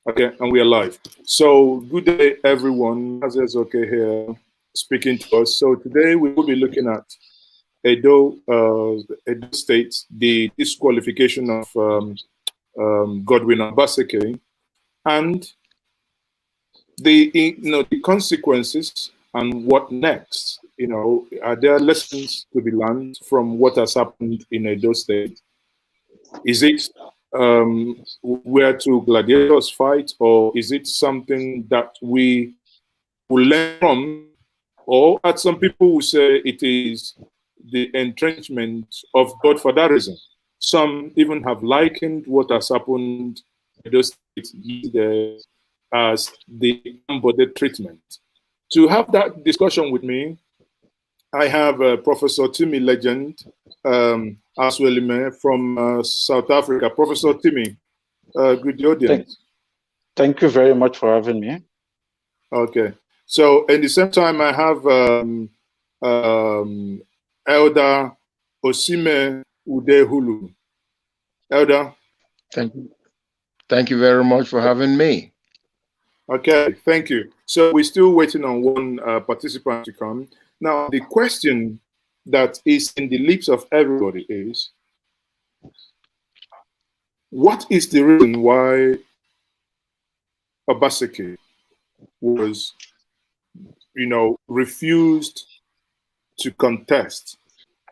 Okay, and we are live. So, good day, everyone. Azez okay here speaking to us. So, today we will be looking at Edo State, the disqualification of Godwin Obaseki, and the consequences and what next. Are there lessons to be learned from what has happened in Edo State? Is it where two gladiators fight, or is it something that we will learn from, or as some people will say, it is the entrenchment of God for that reason? Some even have likened what has happened in those states as the embodied treatment. To have that discussion with me, I have Professor Timmy Legend Aswelime from South Africa. Professor Timmy, good audience. Thank you very much for having me. Okay. So, at the same time, I have Elder Osime Udehulu. Elder. Thank you very much for having me. Okay, thank you. So, we're still waiting on one participant to come. Now, the question that is in the lips of everybody is, what is the reason why Obaseki was, refused to contest?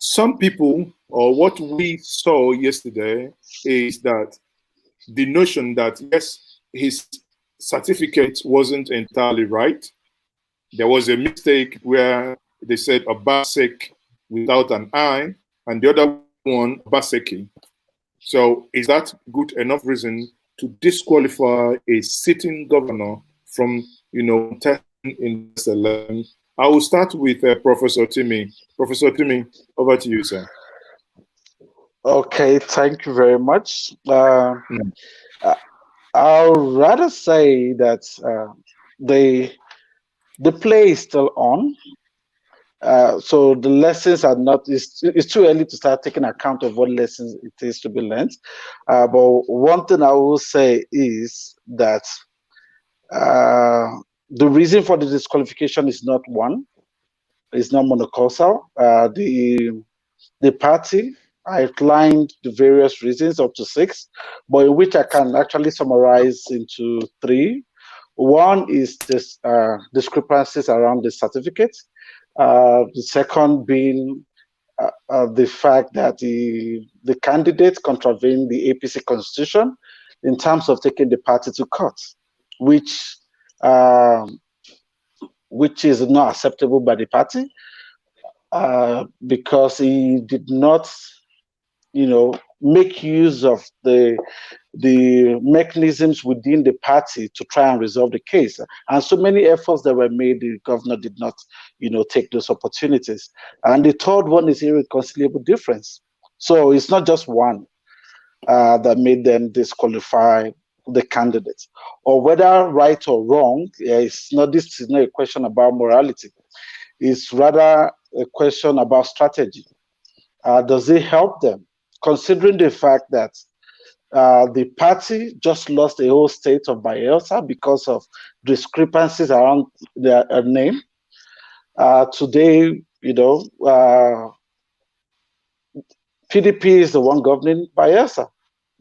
Some people, or what we saw yesterday, is that the notion that, yes, his certificate wasn't entirely right. There was a mistake where they said Obaseki without an I, and the other one, Obaseki. So is that good enough reason to disqualify a sitting governor from, testing in this election? I will start with Professor Timmy. Professor Timmy, over to you, sir. Okay, thank you very much. I'll rather say that the play is still on. So the lessons are not, it's too early to start taking account of what lessons it is to be learned. But one thing I will say is that the reason for the disqualification is not one, it's not monocausal. The party outlined the various reasons, up to 6, but in which I can actually summarize into 3. One is this discrepancies around the certificate. The second being the fact that the candidate contravened the APC constitution in terms of taking the party to court, which is not acceptable by the party because he did not, make use of the mechanisms within the party to try and resolve the case. And so many efforts that were made, the governor did not, take those opportunities. And the third one is irreconcilable difference. So it's not just one that made them disqualify the candidates, or whether right or wrong. This is not a question about morality. It's rather a question about strategy. Does it help them? Considering the fact that the party just lost the whole state of Bayelsa because of discrepancies around their name. Today, PDP is the one governing Bayelsa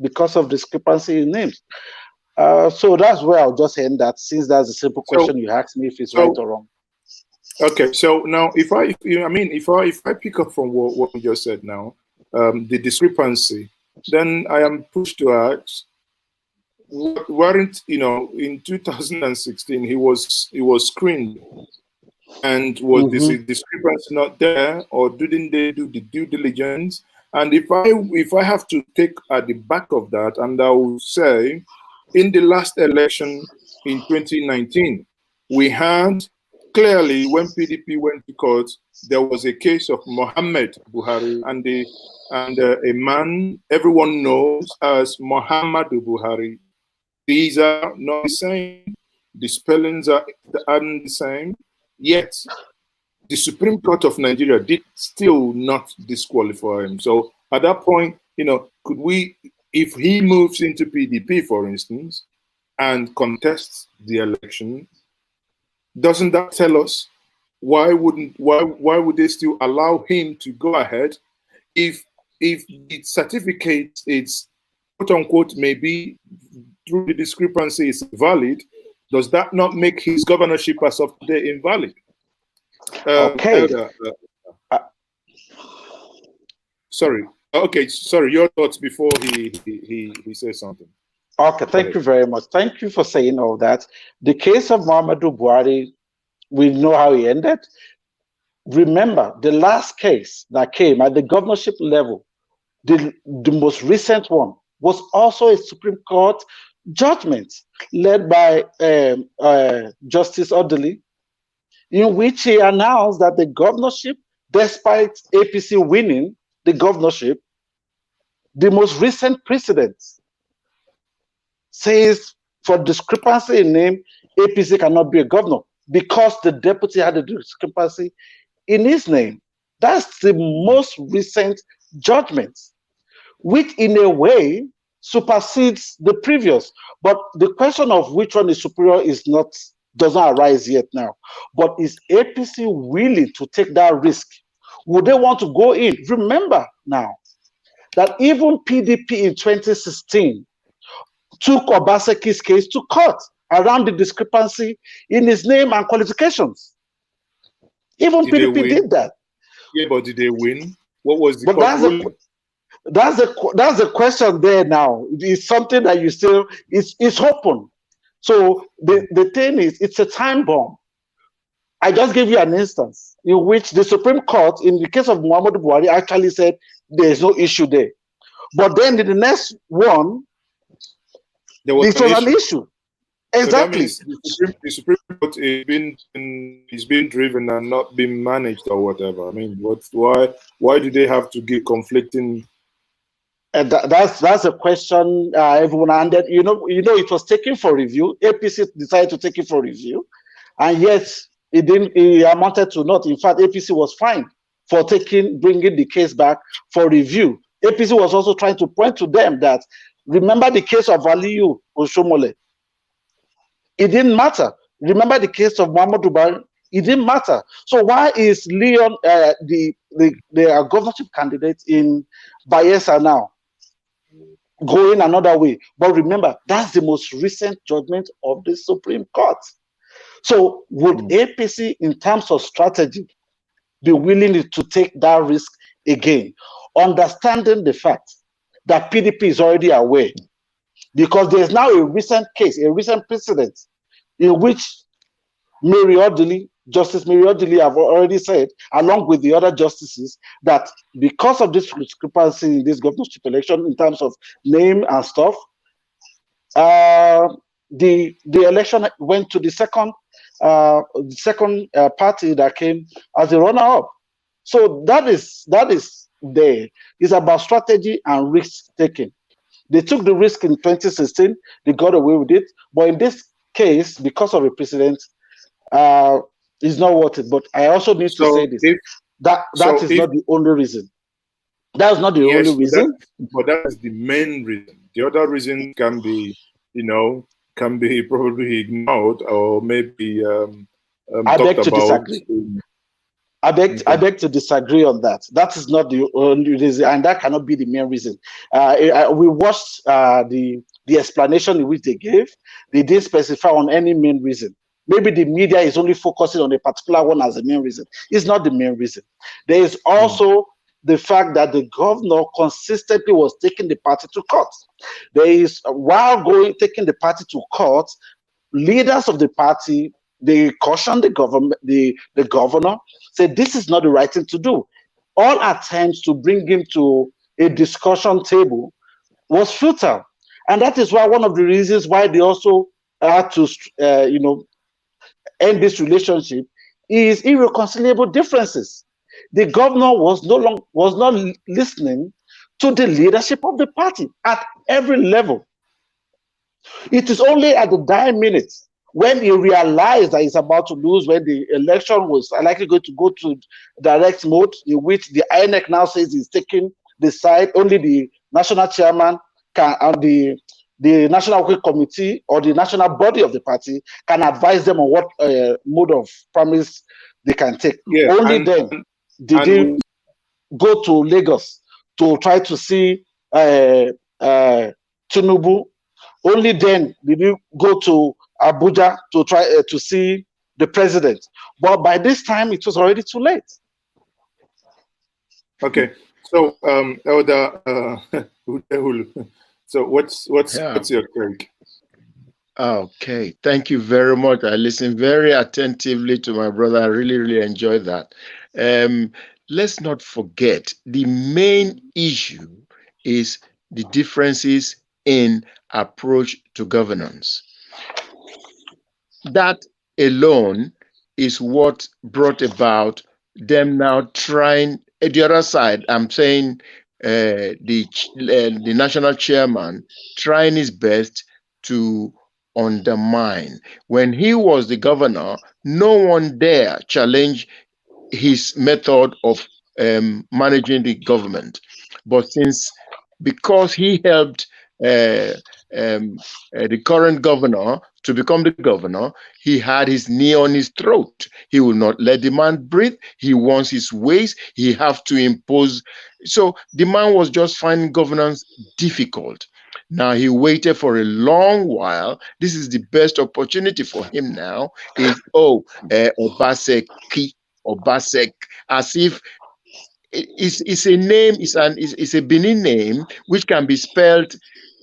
because of discrepancy in names. So that's where I'll just end that, since that's a simple question you asked me if it's right or wrong. Okay, so now if I pick up from what you just said now, the discrepancy, then I am pushed to ask, weren't in 2016 he was screened, and was this discrepancy not there, or didn't they do the due diligence? And if I have to take at the back of that, and I will say, in the last election in 2019, we had clearly, when PDP went to court, there was a case of Mohammed Buhari and a man everyone knows as Muhammadu Buhari. These are not the same. The spellings aren't the same. Yet, the Supreme Court of Nigeria did still not disqualify him. So at that point, could we, if he moves into PDP, for instance, and contests the election, doesn't that tell us why would they still allow him to go ahead if the certificate is quote unquote maybe through the discrepancy is valid? Does that not make his governorship as of today invalid? Okay. Elder, sorry. Okay, sorry. Your thoughts before he says something. Okay, thank you very much. Thank you for saying all that. The case of Muhammadu Buhari, we know how he ended. Remember, the last case that came at the governorship level, the most recent one, was also a Supreme Court judgment led by Justice Odili, in which he announced that the governorship, despite APC winning the governorship, the most recent precedent says for discrepancy in name, APC cannot be a governor because the deputy had a discrepancy in his name. That's the most recent judgment, which in a way supersedes the previous. But the question of which one is superior does not arise yet now. But is APC willing to take that risk? Would they want to go in? Remember now that even PDP in 2016 took Obaseki's case to court around the discrepancy in his name and qualifications. Even PDP did that. Yeah, but did they win? What was the that's the question there now. It's something that you still it's open. So the thing is, it's a time bomb. I just gave you an instance in which the Supreme Court, in the case of Muhammadu Buhari, actually said there is no issue there. But then in the next one, there was an issue. Exactly. So the Supreme Court is being driven and not being managed or whatever. I mean, why do they have to give conflicting? That's a question everyone ended. You know, it was taken for review. APC decided to take it for review, and yet it didn't. It amounted to not. In fact, APC was fined for bringing the case back for review. APC was also trying to point to them that, remember the case of Aliyu Oshomole. It didn't matter. Remember the case of Muhammadu Buhari. It didn't matter. So why is Leon the governorship candidate in Bayelsa now going another way? But remember, that's the most recent judgment of the Supreme Court. So would APC, in terms of strategy, be willing to take that risk again, understanding the fact that PDP is already aware? Because there's now a recent case, a recent precedent, in which Justice Mary Odili have already said, along with the other justices, that because of this discrepancy in this governorship election in terms of name and stuff, the election went to the second party that came as a runner-up. So that is there. It's about strategy and risk taking. They took the risk in 2016. They got away with it. But in this case, because of the precedent, it's not worth it. But I also need to say this. That is not the only reason. That's not the only reason. But that is the main reason. The other reason can be, probably ignored or maybe I beg to disagree. I beg to disagree on that. That is not the only reason, and that cannot be the main reason. We watched the explanation in which they gave. They didn't specify on any main reason. Maybe the media is only focusing on a particular one as the main reason. It's not the main reason. There is also the fact that the governor consistently was taking the party to court. While taking the party to court, leaders of the party, they cautioned the governor, said this is not the right thing to do. All attempts to bring him to a discussion table was futile. And that is why one of the reasons why they also had to end this relationship is irreconcilable differences. The governor was not listening to the leadership of the party at every level. It is only at the dying minute when he realized that he's about to lose, when the election was likely going to go to direct mode, in which the INEC now says he's taking the side, only the national chairman can, and the the National Working Committee or the national body of the party can advise them on what mode of promise they can take. Yeah, Only then did they go to Lagos to try to see Tinubu. Only then did you go to Abuja to try to see the president. But by this time, it was already too late. Okay, so Elder Udehulu, so what's your take? Okay, thank you very much. I listened very attentively to my brother. I really enjoyed that. Let's not forget the main issue is the differences in approach to governance. That alone is what brought about them now trying. At the other side, I'm saying the national chairman trying his best to undermine. When he was the governor, no one dare challenge his method of managing the government. But because he helped the current governor to become the governor, he had his knee on his throat. He will not let the man breathe. He wants his ways. He have to impose. So the man was just finding governance difficult. Now he waited for a long while. This is the best opportunity for him now. Is Obaseki, as if it's a name, it's a Benin name which can be spelled.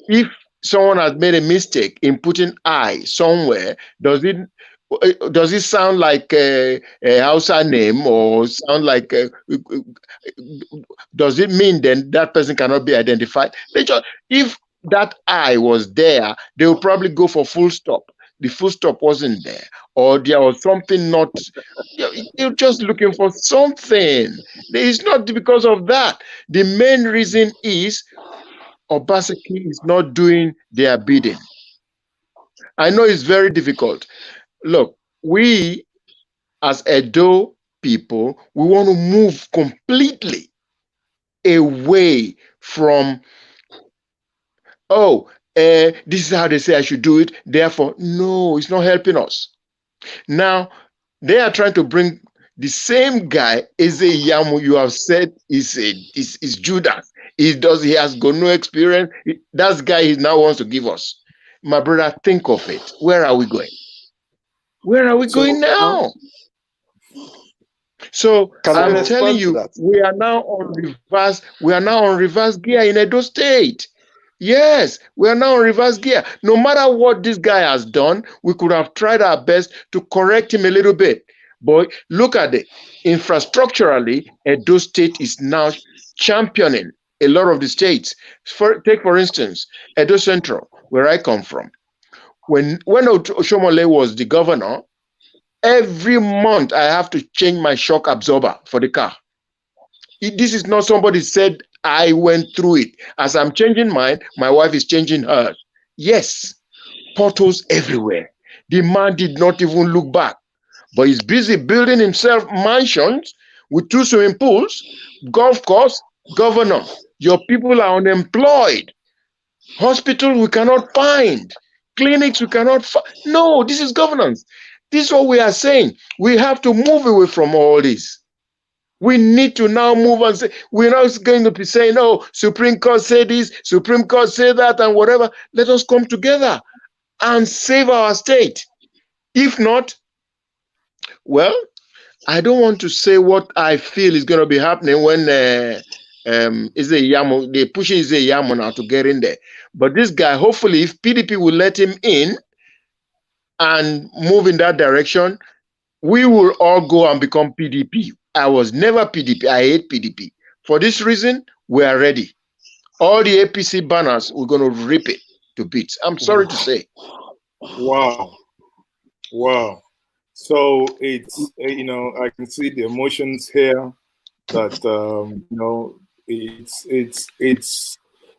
If someone has made a mistake in putting I somewhere, does it sound like a Hausa name, or sound like does it mean then that person cannot be identified? If that I was there, they would probably go for full stop. The full stop wasn't there, or there was something not. You're just looking for something. It's not because of that. The main reason is Obaseki is not doing their bidding. I know it's very difficult. Look, we as Edo people, we want to move completely away from, this is how they say I should do it. Therefore, no, it's not helping us. Now, they are trying to bring the same guy, Eze Yamu, you have said is Judas. He has got no experience. That guy he now wants to give us. My brother, think of it. Where are we going? Where are we going now? So I'm telling you, we are now on reverse. We are now on reverse gear in Edo State. Yes, we are now on reverse gear. No matter what this guy has done, we could have tried our best to correct him a little bit. But look at it. Infrastructurally, Edo State is now championing a lot of the states. Take, for instance, Edo Central, where I come from. When Oshomole was the governor, every month I have to change my shock absorber for the car. This is not somebody said I went through it. As I'm changing mine, my wife is changing hers. Yes, potholes everywhere. The man did not even look back, but he's busy building himself mansions with 2 swimming pools, golf course. Governor, your people are unemployed. Hospitals we cannot find. Clinics we cannot find. No, this is governance. This is what we are saying. We have to move away from all this. We need to now move and say, we're not going to be saying, oh, Supreme Court said this, Supreme Court said that, and whatever. Let us come together and save our state. If not, well, I don't want to say what I feel is going to be happening when they're pushing Eze Yamo now to get in there. But this guy, hopefully, if PDP will let him in and move in that direction, we will all go and become PDP. I was never PDP. I hate PDP. For this reason, we are ready. All the APC banners, we're going to rip it to bits. I'm sorry to say. Wow. Wow. So it's, I can see the emotions here that, it's,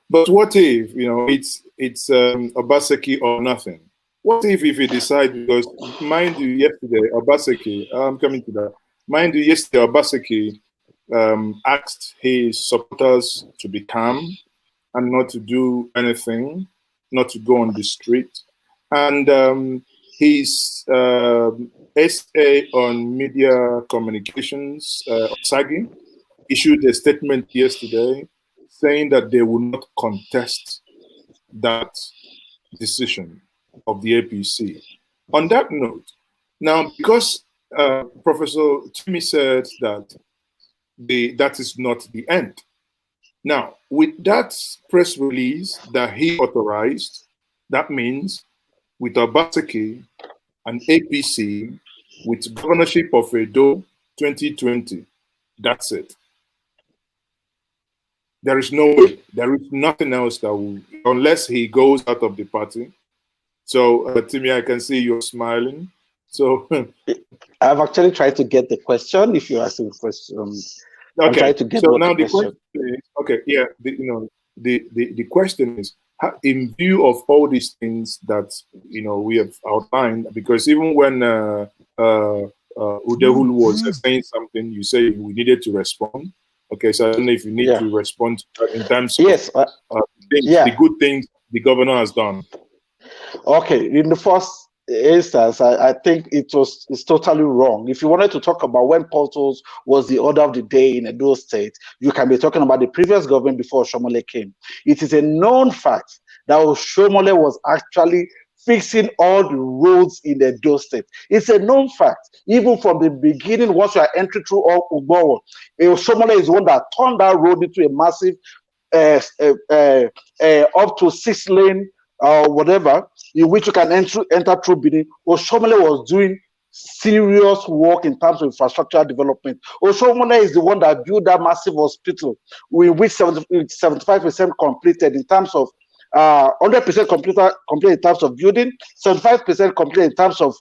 but what if, it's Obaseki or nothing? What if you decide, because mind you, yesterday, Obaseki, I'm coming to that. Mind you, yesterday, Obaseki asked his supporters to be calm and not to do anything. not to go on the street. And his SA on media communications, Obaseki, issued a statement yesterday saying that they will not contest that decision of the APC. On that note, now, because Professor Timmy said that that is not the end. Now, with that press release that he authorized, that means with Obaseki and APC, with governorship of Edo 2020, that's it. There is no way, there is nothing else that will, unless he goes out of the party. So, Timmy, I can see you're smiling. So, I've actually tried to get the question. If you're asking questions, okay. I'm trying to get so now the question is, okay, yeah, the question is, in view of all these things that we have outlined, because even when Udehulu was saying something, you say we needed to respond. Okay, so I don't know if you need to respond in terms of the good things the governor has done. Okay, in the first instance, I think it's totally wrong. If you wanted to talk about when portals was the order of the day in Edo State, you can be talking about the previous government before Oshomole came. It is a known fact that Oshomole was actually fixing all the roads in Edo State. It's a known fact. Even from the beginning, once you are entering through all Ugbowo, Oshomole is the one that turned that road into a massive up to 6-lane whatever, in which you can enter through Benin. Oshomole was doing serious work in terms of infrastructure development. Oshomole is the one that built that massive hospital, with which 75% completed in terms of 100% complete in terms of building, 75% complete in terms of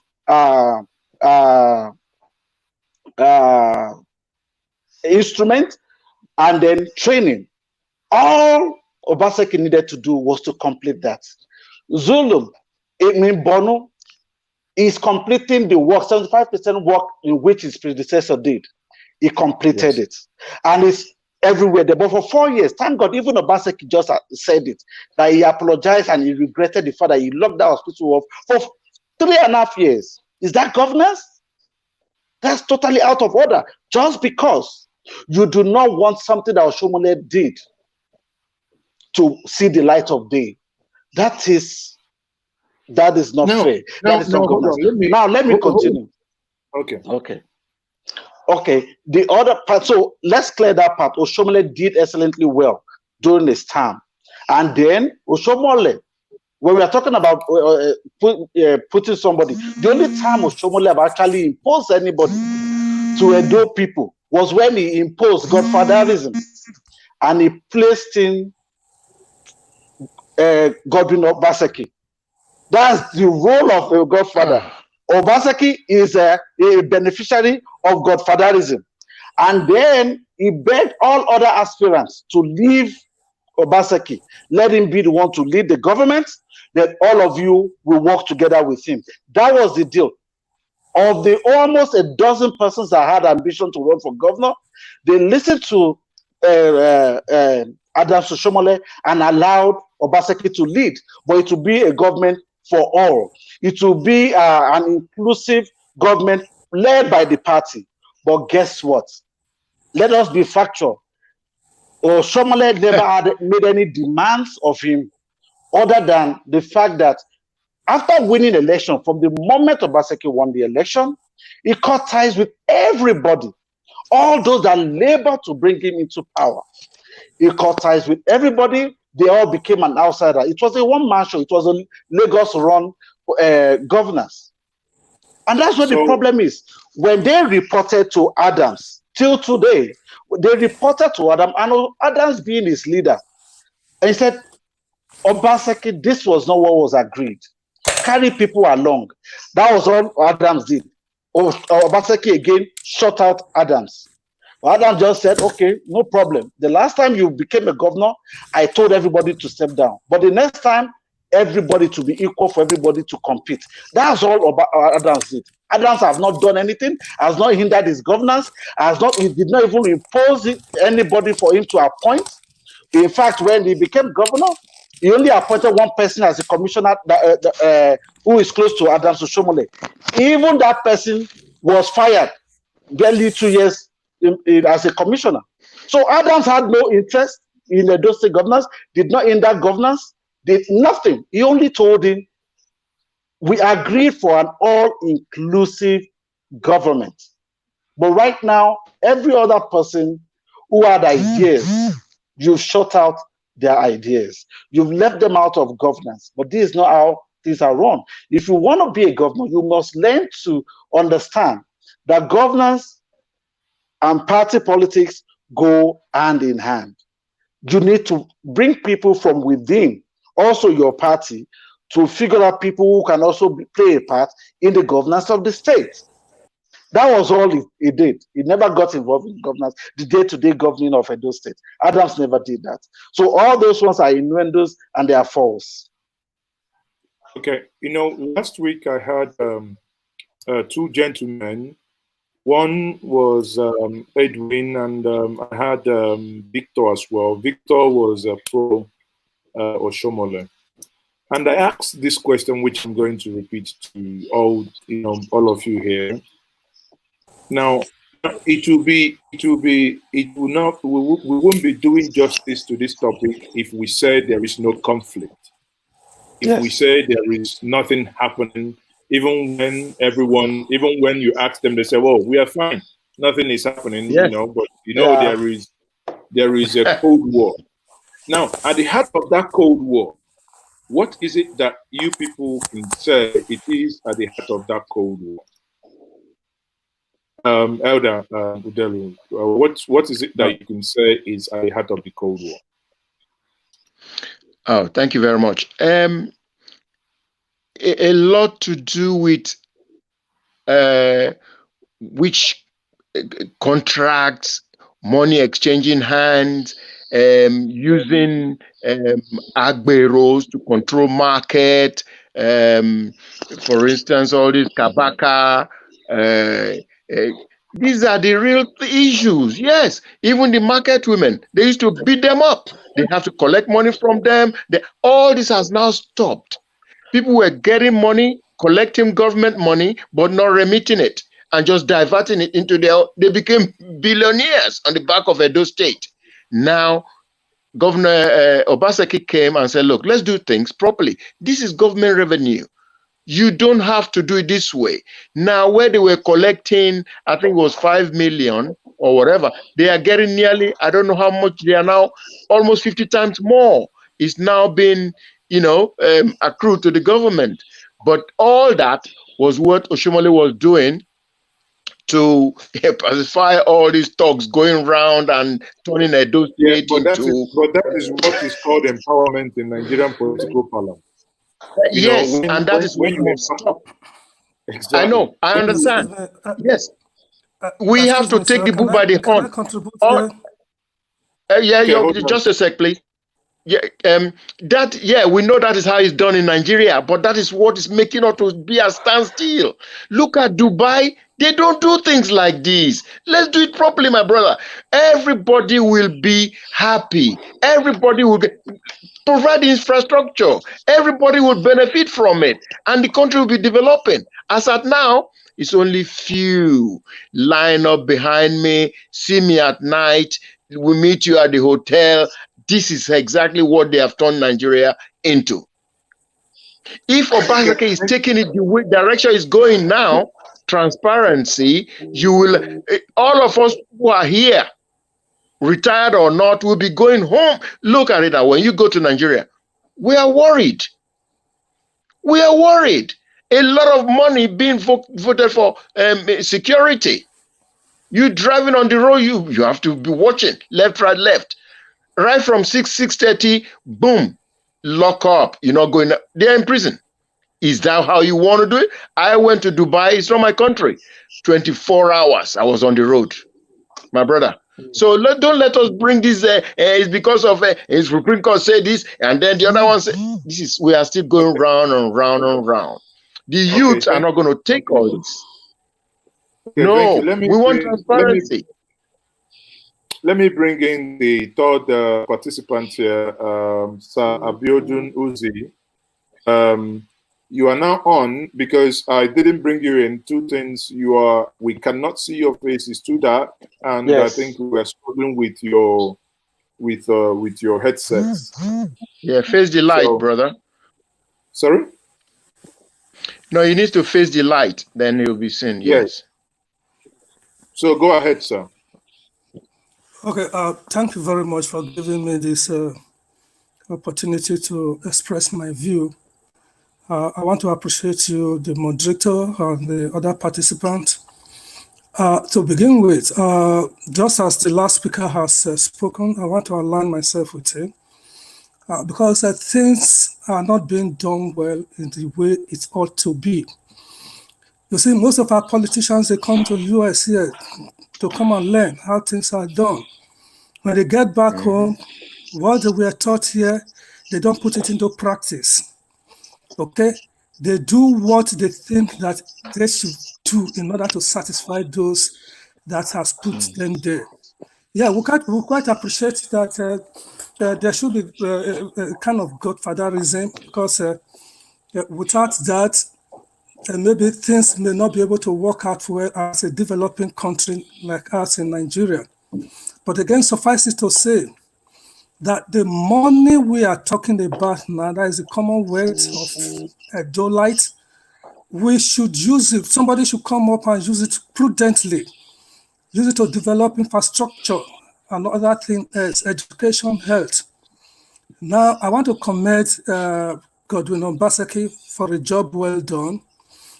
instrument, and then training. All Obaseki needed to do was to complete that. Zulum, Bono, is completing the work, 75% work in which his predecessor did. He completed it. And it's everywhere there. But for 4 years, thank God, even Obaseki just said it, that he apologized and he regretted the fact that he locked that hospital off for 3.5 years. Is that governance? That's totally out of order. Just because you do not want something that Oshomole did to see the light of day. That is not fair. That is not governance. Let me continue. Okay. The other part, so let's clear that part. Oshomole did excellently well during his term. And then Oshomole, when we are talking about putting somebody, the only time Oshomole have actually imposed anybody to Edo people was when he imposed godfatherism. And he placed in Godwin Obaseki. That's the role of a godfather. Obaseki is a beneficiary of godfatherism. And then he begged all other aspirants to leave Obaseki. Let him be the one to lead the government, that all of you will work together with him. That was the deal. Of the almost a dozen persons that had ambition to run for governor, they listened to Adams Oshomole and allowed Obaseki to lead, but it will be a government for all. It will be an inclusive government led by the party. But guess what? Let us be factual. Oshomole never made any demands of him other than the fact that after winning election, from the moment Obaseki won the election, he cut ties with everybody. All those that labored to bring him into power. He cut ties with everybody. They all became an outsider. It was a one-man show. It was a Lagos-run governance. And that's what the problem is. When they reported to Adams, till today, they reported to Adams, and Adams being his leader, and he said, Obaseki, this was not what was agreed. Carry people along. That was all Adams did. Obaseki again shut out Adams. Adams just said, okay, no problem. The last time you became a governor, I told everybody to step down. But the next time, everybody to be equal for everybody to compete. That's all Adams did. Adams has not done anything, has not hindered his governance, he did not even impose anybody for him to appoint. In fact, when he became governor, He only appointed one person as a commissioner who is close to Adams Oshomole. Even that person was fired barely 2 years as a commissioner. So Adams had no interest in Edo State governance, did not hinder governance, did nothing. He only told him, we agreed for an all-inclusive government. But right now, every other person who had ideas, you've shut out their ideas. You've left them out of governance. But this is not how things are run. If you want to be a governor, you must learn to understand that governance and party politics go hand in hand. You need to bring people from within, also your party, to figure out people who can also play a part in the governance of the state. That was all he did. He never got involved in governance, the day-to-day governing of Edo State. Adams never did that. So all those ones are innuendos and they are false. Okay, last week I had two gentlemen. One was Edwin, and I had Victor as well. Victor was pro Oshomole. And I asked this question, which I'm going to repeat to all of you here. Now, we won't be doing justice to this topic if we say there is no conflict. If we say there is nothing happening, even when you ask them, they say, "Oh, we are fine, nothing is happening," but there is a Cold War. Now, at the heart of that Cold War, what is it that you people can say it is at the heart of that Cold War? Elder Udelu, what is it that you can say is at the heart of the Cold War? Oh, thank you very much. A lot to do with which contracts, money exchanging hands, using agberos to control market. For instance, all these kabaka. These are the real issues. Yes, even the market women, they used to beat them up. They have to collect money from them. All this has now stopped. People were getting money, collecting government money, but not remitting it and just diverting it into they became billionaires on the back of Edo State. Now, Governor Obaseki came and said, look, let's do things properly. This is government revenue. You don't have to do it this way. Now, where they were collecting, I think it was 5 million or whatever, they are getting nearly, I don't know how much they are now, almost 50 times more. It's now been, accrued to the government. But all that was what Oshomole was doing to pacify all these talks going around and turning Edo State but that is what is called empowerment in Nigerian political parlance. Yes, and that is when you stop. Exactly. I know, I understand. Yes. We have to take the bull by the horn. Just a sec, please. Yeah, we know that is how it's done in Nigeria, but that is what is making us to be a standstill. Look at Dubai. They don't do things like this. Let's do it properly, my brother. Everybody will be happy. Everybody will provide infrastructure. Everybody will benefit from it. And the country will be developing. As at now, it's only few line up behind me, see me at night, we meet you at the hotel. This is exactly what they have turned Nigeria into. If Obaseki is taking it the way direction is going now, transparency, you will, all of us who are here, retired or not, will be going home. Look at it now. When you go to Nigeria, we are worried. We are worried. A lot of money being voted for security. You driving on the road, you have to be watching left, right, left. Right from 6:30, boom, lock up. You're not going. They're in prison. Is that how you want to do it? I went to Dubai. It's not my country. 24 hours I was on the road, my brother. So don't let us bring this. It's because of Supreme Court said this, and then the other one said this. We are still going round and round and round. The youth are not going to take all this. No, we want transparency. let me bring in the third participant here, Sir Abiodun Uzi. You are now on because I didn't bring you in. Two things: we cannot see your face; it's too dark, and Yes. I think we are struggling with your headsets. Yeah, face the light, brother. Sorry? No, you need to face the light, then you'll be seen. Yes. So go ahead, sir. Okay. Thank you very much for giving me this opportunity to express my view. I want to appreciate you, the moderator, and the other participants. To begin with, just as the last speaker has spoken, I want to align myself with him because things are not being done well in the way it ought to be. You see, most of our politicians, they come to the US here to come and learn how things are done. When they get back home, what they were taught here, they don't put it into practice. Okay? They do what they think that they should do in order to satisfy those that has put them there. Yeah, we quite appreciate that there should be a kind of godfatherism, because without that, maybe things may not be able to work out well as a developing country like us in Nigeria. But again, suffice it to say that the money we are talking about now, that is the Commonwealth of Dolite, we should use it. Somebody should come up and use it prudently. Use it to develop infrastructure and other things as education, health. Now, I want to commend Godwin Obaseki for a job well done.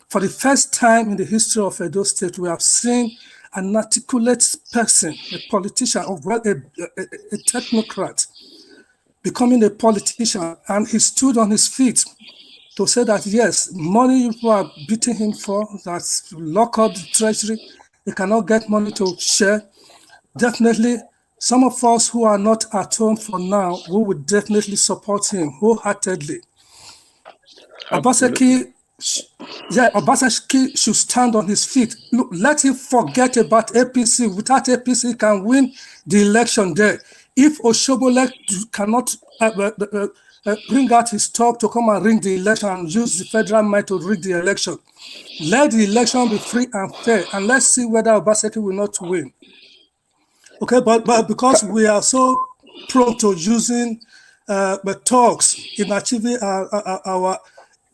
For the first time in the history of Edo State, we have seen an articulate person, a politician, or a technocrat, becoming a politician, and he stood on his feet to say that, yes, money you are beating him for, that's lock up the treasury, they cannot get money to share. Definitely, some of us who are not at home for now, we would definitely support him wholeheartedly. Obaseki should stand on his feet. Look, let him forget about APC. Without APC, he can win the election there. If Oshobole cannot bring out his talk to come and rig the election and use the federal might to rig the election, let the election be free and fair, and let's see whether Obaseki will not win. Okay, but because we are so prone to using talks in achieving our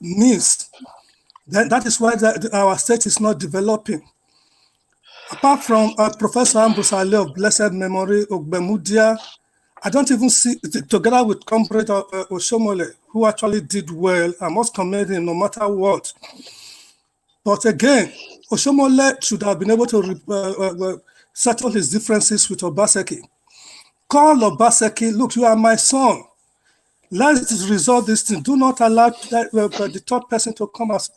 needs, then that is why our state is not developing. Apart from Professor Ambrose Ale of blessed memory, Ogbemudia, I don't even see, together with Comrade Oshomole, who actually did well. I must commend him no matter what. But again, Oshomole should have been able to settle his differences with Obaseki. Call Obaseki, look, you are my son. Let's resolve this thing. Do not allow the third person to come and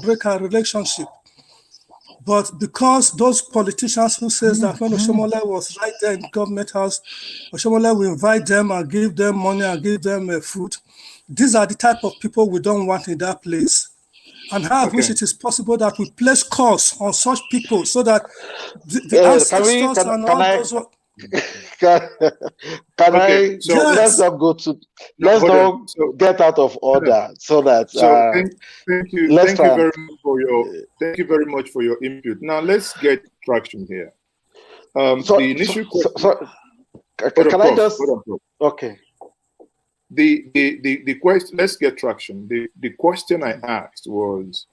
break our relationship. But because those politicians who says that when Oshomole was right there in government house, Oshomole will invite them and give them money and give them food. These are the type of people we don't want in that place. And I wish it is possible that we place calls on such people so that the ancestors and all those... Let's not go to, let's not get out of order, so that thank you very much for your input. Now let's get traction here. The initial question, okay, the question, let's get traction. The question I asked was,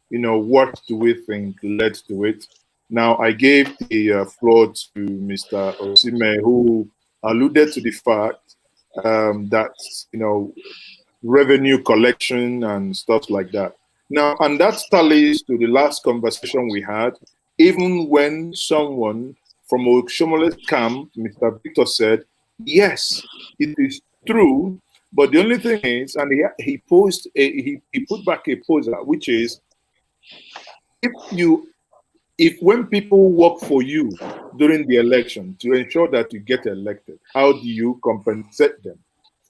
what do we think led to it? Now, I gave the floor to Mr. Osime, who alluded to the fact that, revenue collection and stuff like that. Now, and that tallies to the last conversation we had, even when someone from Oshomole's camp, Mr. Victor, said, yes, it is true, but the only thing is, and he put back a poser, which is, if when people work for you during the election to ensure that you get elected, how do you compensate them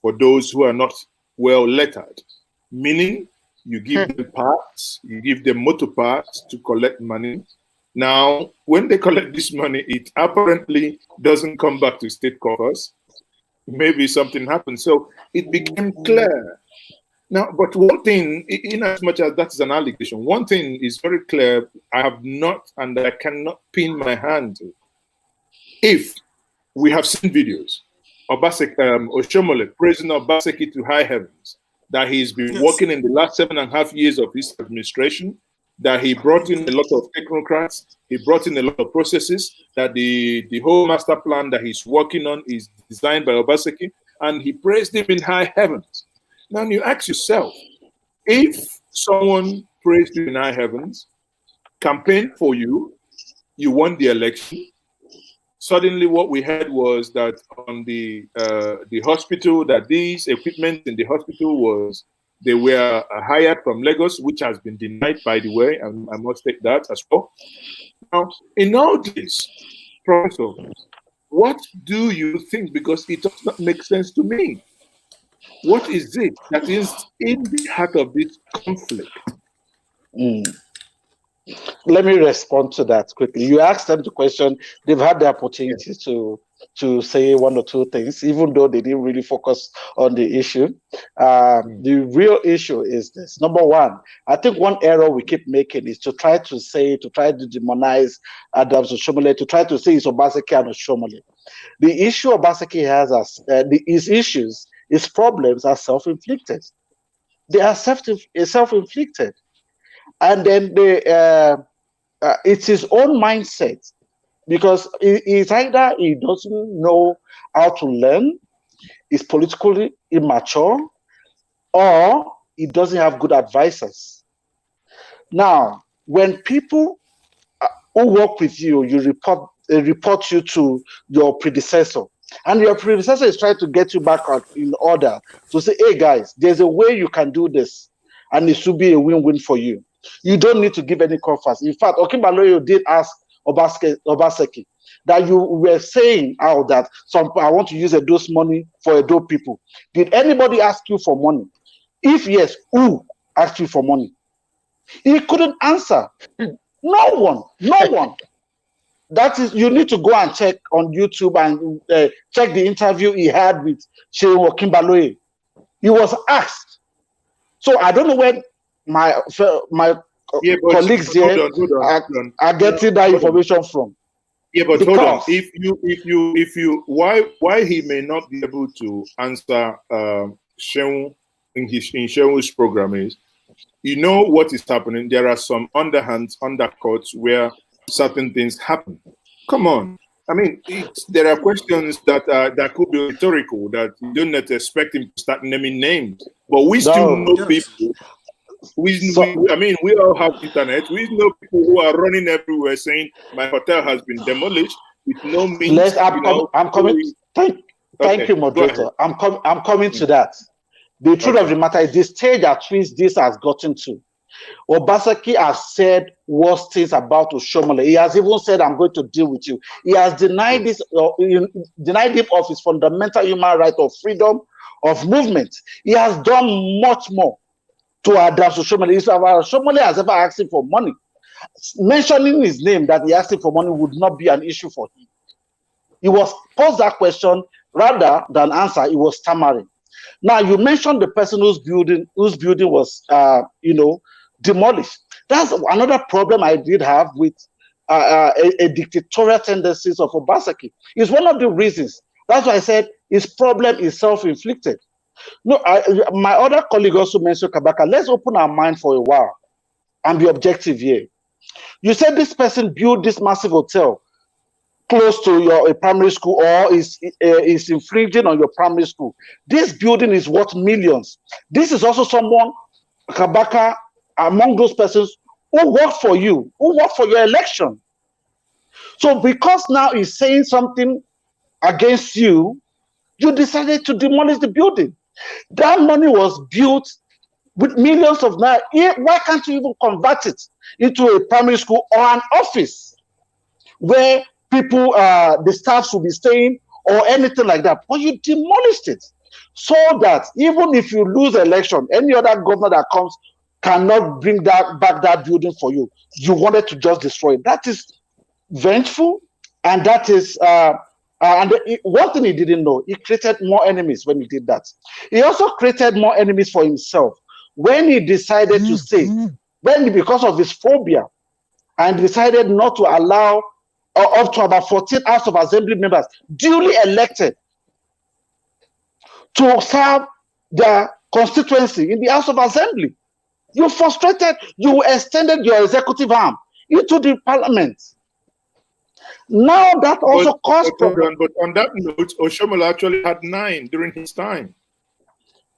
for those who are not well lettered? Meaning, you give them parts, you give them motor parts to collect money, Now, when they collect this money, it apparently doesn't come back to state coffers. Maybe something happened. So it became clear. Now, but one thing, in as much as that is an allegation, one thing is very clear. I have not, and I cannot pin my hand to. If we have seen videos, Obaseki, Oshomole praising Obaseki to high heavens, that he's been working in the last 7.5 years of his administration, that he brought in a lot of technocrats, he brought in a lot of processes, that the whole master plan that he's working on is designed by Obaseki, and he praised him in high heavens. Now you ask yourself, if someone praised you in high heavens, campaigned for you, you won the election, suddenly what we heard was that on the hospital, that these equipment in the hospital they were hired from Lagos, which has been denied, by the way, and I must take that as well. Now, in all this, Professor, what do you think? Because it does not make sense to me. What is it that is in the heart of this conflict? Let me respond to that quickly. You asked them the question. They've had the opportunity to say one or two things, even though they didn't really focus on the issue. The real issue is this. Number one, I think one error we keep making is to try to demonize Adams Oshomole, to try to say it's Obaseki and Oshomole. The issue Obaseki has his issues, his problems are self-inflicted. They are self-inflicted. And then it's his own mindset, because it's either he doesn't know how to learn, is politically immature, or he doesn't have good advisors. Now, when people who work with you, report you to your predecessor, and your predecessor is trying to get you back in order to say, hey guys, there's a way you can do this, and it should be a win-win for you. You don't need to give any comfort. In fact, Okimbaloyo did ask Obaseki that you were saying out that I want to use those money for Edo people. Did anybody ask you for money? If yes, who asked you for money? He couldn't answer. No one. That is, you need to go and check on YouTube and check the interview he had with Shehu Okimbaloye. He was asked. So I don't know where my colleagues here are getting that information from. Yeah, but hold on. If you, why he may not be able to answer Shehu in Shewu's program is, you know what is happening. There are some undercuts where certain things happen. Come on. I mean, there are questions that could be rhetorical, that you don't have to expect him to start naming names. But we still know people. We all have internet. We know people who are running everywhere saying my hotel has been demolished with no means. I'm coming. Thank you, moderator. I'm coming to that. The truth of the matter is the stage at which this has gotten to. Obaseki has said worse things about Oshomole. He has even said, I'm going to deal with you. He has denied denied him of his fundamental human right of freedom of movement. He has done much more to Adams Oshomole. If Oshomole has ever asked him for money, mentioning his name that he asked him for money would not be an issue for him. He was posed that question rather than answer. He was stammering. Now you mentioned the person whose building was demolished. That's another problem I did have with a dictatorial tendencies of Obaseki. It's one of the reasons. That's why I said his problem is self-inflicted. No, my other colleague also mentioned Kabaka. Let's open our mind for a while and be objective here. You said this person built this massive hotel close to your primary school, or is infringing on your primary school. This building is worth millions. This is also someone, Kabaka, among those persons who work for you, who work for your election. So because now he's saying something against you, you decided to demolish the building. That money was built with millions of naira. Why can't you even convert it into a primary school or an office where people, the staff should be staying or anything like that? But you demolished it so that even if you lose election, any other governor that comes cannot bring back that building for you. You wanted to just destroy it. That is vengeful, and that is one thing he didn't know, he created more enemies when he did that. He also created more enemies for himself when he decided to say, because of his phobia, and decided not to allow up to about 14 House of Assembly members duly elected to serve their constituency in the House of Assembly. You frustrated, you extended your executive arm into the parliament. Now that also caused problems. But on that note, Oshiomhole actually had 9 during his time.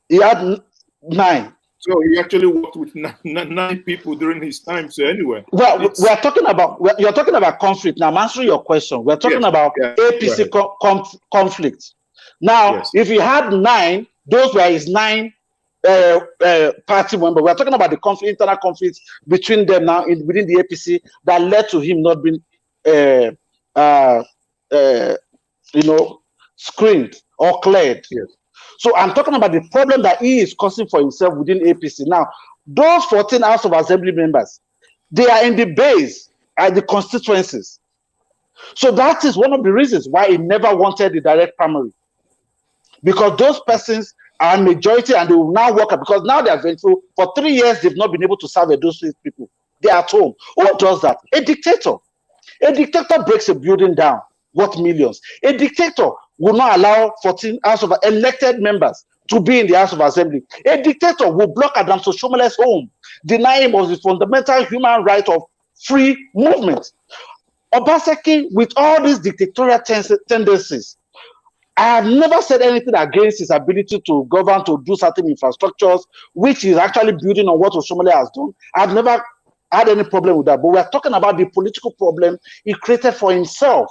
He had 9. So he actually worked with 9 people during his time. So anyway, well, you're talking about conflict. Now I'm answering your question. We're talking about APC conflict. Now, if he had 9, those were his 9 party members. We're talking about the conflict, internal conflicts between them now within the APC that led to him not being screened or cleared. Yes. So I'm talking about the problem that he is causing for himself within APC. Now, those 14 House of Assembly members, they are in the base at the constituencies. So that is one of the reasons why he never wanted the direct primary. Because those persons are majority and they will now work, because now they are vengeful. For 3 years, they've not been able to serve those people. They are at home. Who does that? A dictator. A dictator breaks a building down, worth millions. A dictator will not allow 14 House of elected members to be in the House of Assembly. A dictator will block Adams Oshiomhole's home, deny him of the fundamental human right of free movement. Obaseki, with all these dictatorial tendencies, I have never said anything against his ability to govern, to do certain infrastructures, which is actually building on what Oshiomhole has done. I've never had any problem with that. But we're talking about the political problem he created for himself.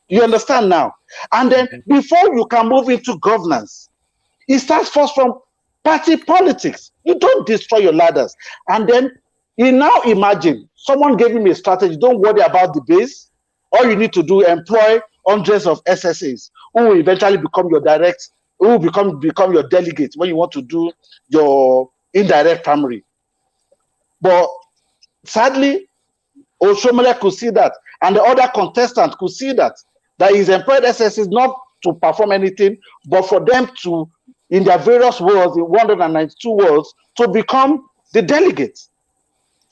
You understand now? And then before you can move into governance, it starts first from party politics. You don't destroy your ladders. And then you now imagine someone gave him a strategy. Don't worry about the base. All you need to do, employ hundreds of SSAs who will eventually become your direct, who will become your delegates when you want to do your indirect primary. But sadly, Oshiomhole could see that, and the other contestants could see that he's employed SSAs not to perform anything, but for them to, in their various wards, in 192 wards, to become the delegates.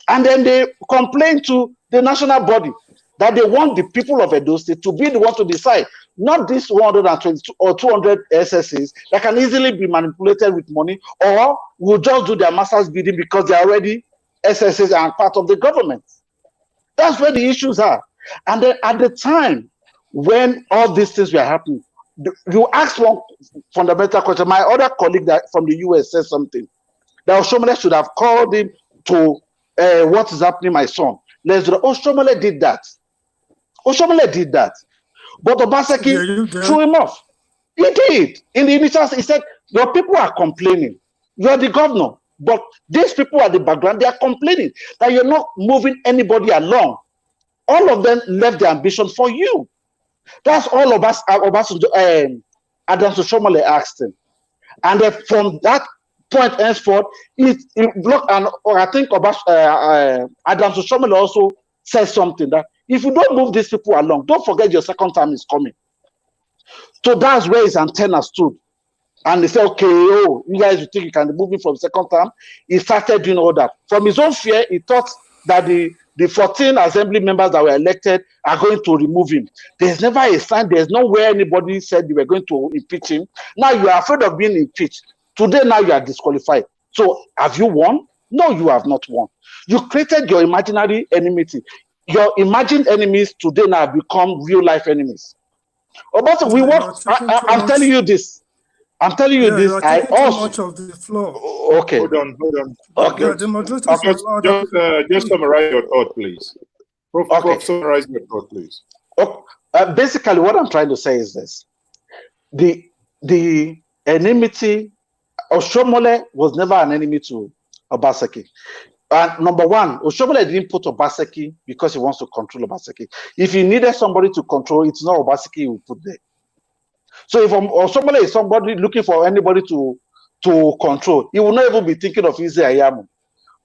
And then they complain to the national body that they want the people of Edo State to be the one to decide, not these 122 or 200 SSAs that can easily be manipulated with money, or will just do their master's bidding because they're already SSAs and part of the government. That's where the issues are. And then at the time when all these things were happening, you asked one fundamental question. My other colleague that from the US said something, that Oshiomhole should have called him to what is happening, my son. Oshiomhole did that. Oshiomhole did that. But Obaseki threw him off. He did. In the initial, he said, your people are complaining. You are the governor. But these people at the background, they are complaining that you're not moving anybody along. All of them left their ambition for you. That's all Adams Oshiomhole asked him. And from that point henceforth, he blocked, and I think Adams Oshiomhole also said something that if you don't move these people along, don't forget your second time is coming. So that's where his antenna stood. And they said, okay, you guys, you think you can move him from second term? He started doing all that. From his own fear, he thought that the 14 assembly members that were elected are going to remove him. There's never a sign, there's nowhere anybody said they were going to impeach him. Now you are afraid of being impeached. Today, now you are disqualified. So have you won? No, you have not won. You created your imaginary enmity. Your imagined enemies today now become real life enemies. But we work, I'm telling you this. I'm telling you this. I also much of the floor. Okay. Hold on. Okay. Yeah, the moderators just summarize your thought, please. Okay. Summarize your thought, please. Okay. Basically, what I'm trying to say is this: the enmity. Oshiomhole was never an enemy to Obaseki. Number one, Oshiomhole didn't put Obaseki because he wants to control Obaseki. If he needed somebody to control, it's not Obaseki he would put there. So if Oshiomhole is somebody looking for anybody to control, he will not even be thinking of Eze Ayamu.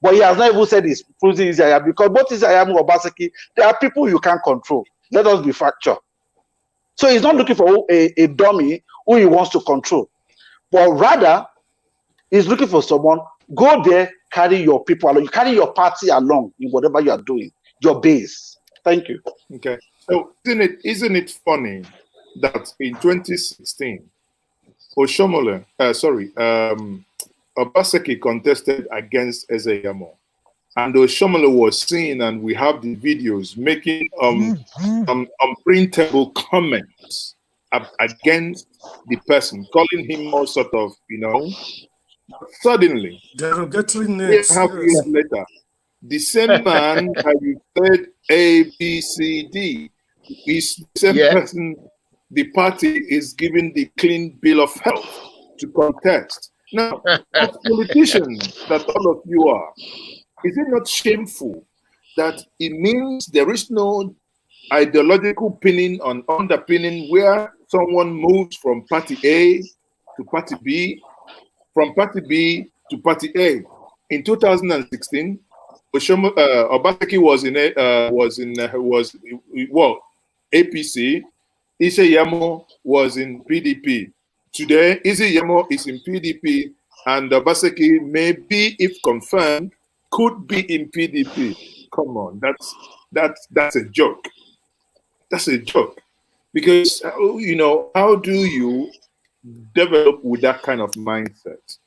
But he has not even said he's choosing Isayam, because both Isayam and Obaseki, they are people you can't control. Let us be factual. So he's not looking for a dummy who he wants to control, but rather he's looking for someone. Go there, carry your people along, you carry your party along in whatever you are doing, your base. Thank you. Okay. So isn't it funny that in 2016, Obaseki contested against Ezeyamo, and Oshomole was seen, and we have the videos making unprintable comments against the person, calling him all sort of, Suddenly, derogatory names. Years later, the same man that you said A, B, C, D is the same person. The party is giving the clean bill of health to contest. Now, as politicians that all of you are, is it not shameful that it means there is no ideological pinning on underpinning where someone moves from party A to party B, from party B to party A? In 2016, Obaseki was APC. Isayamo was in PDP. Today, Isayamo is in PDP, and Obaseki maybe, if confirmed, could be in PDP. Come on, that's a joke. That's a joke, because how do you develop with that kind of mindset?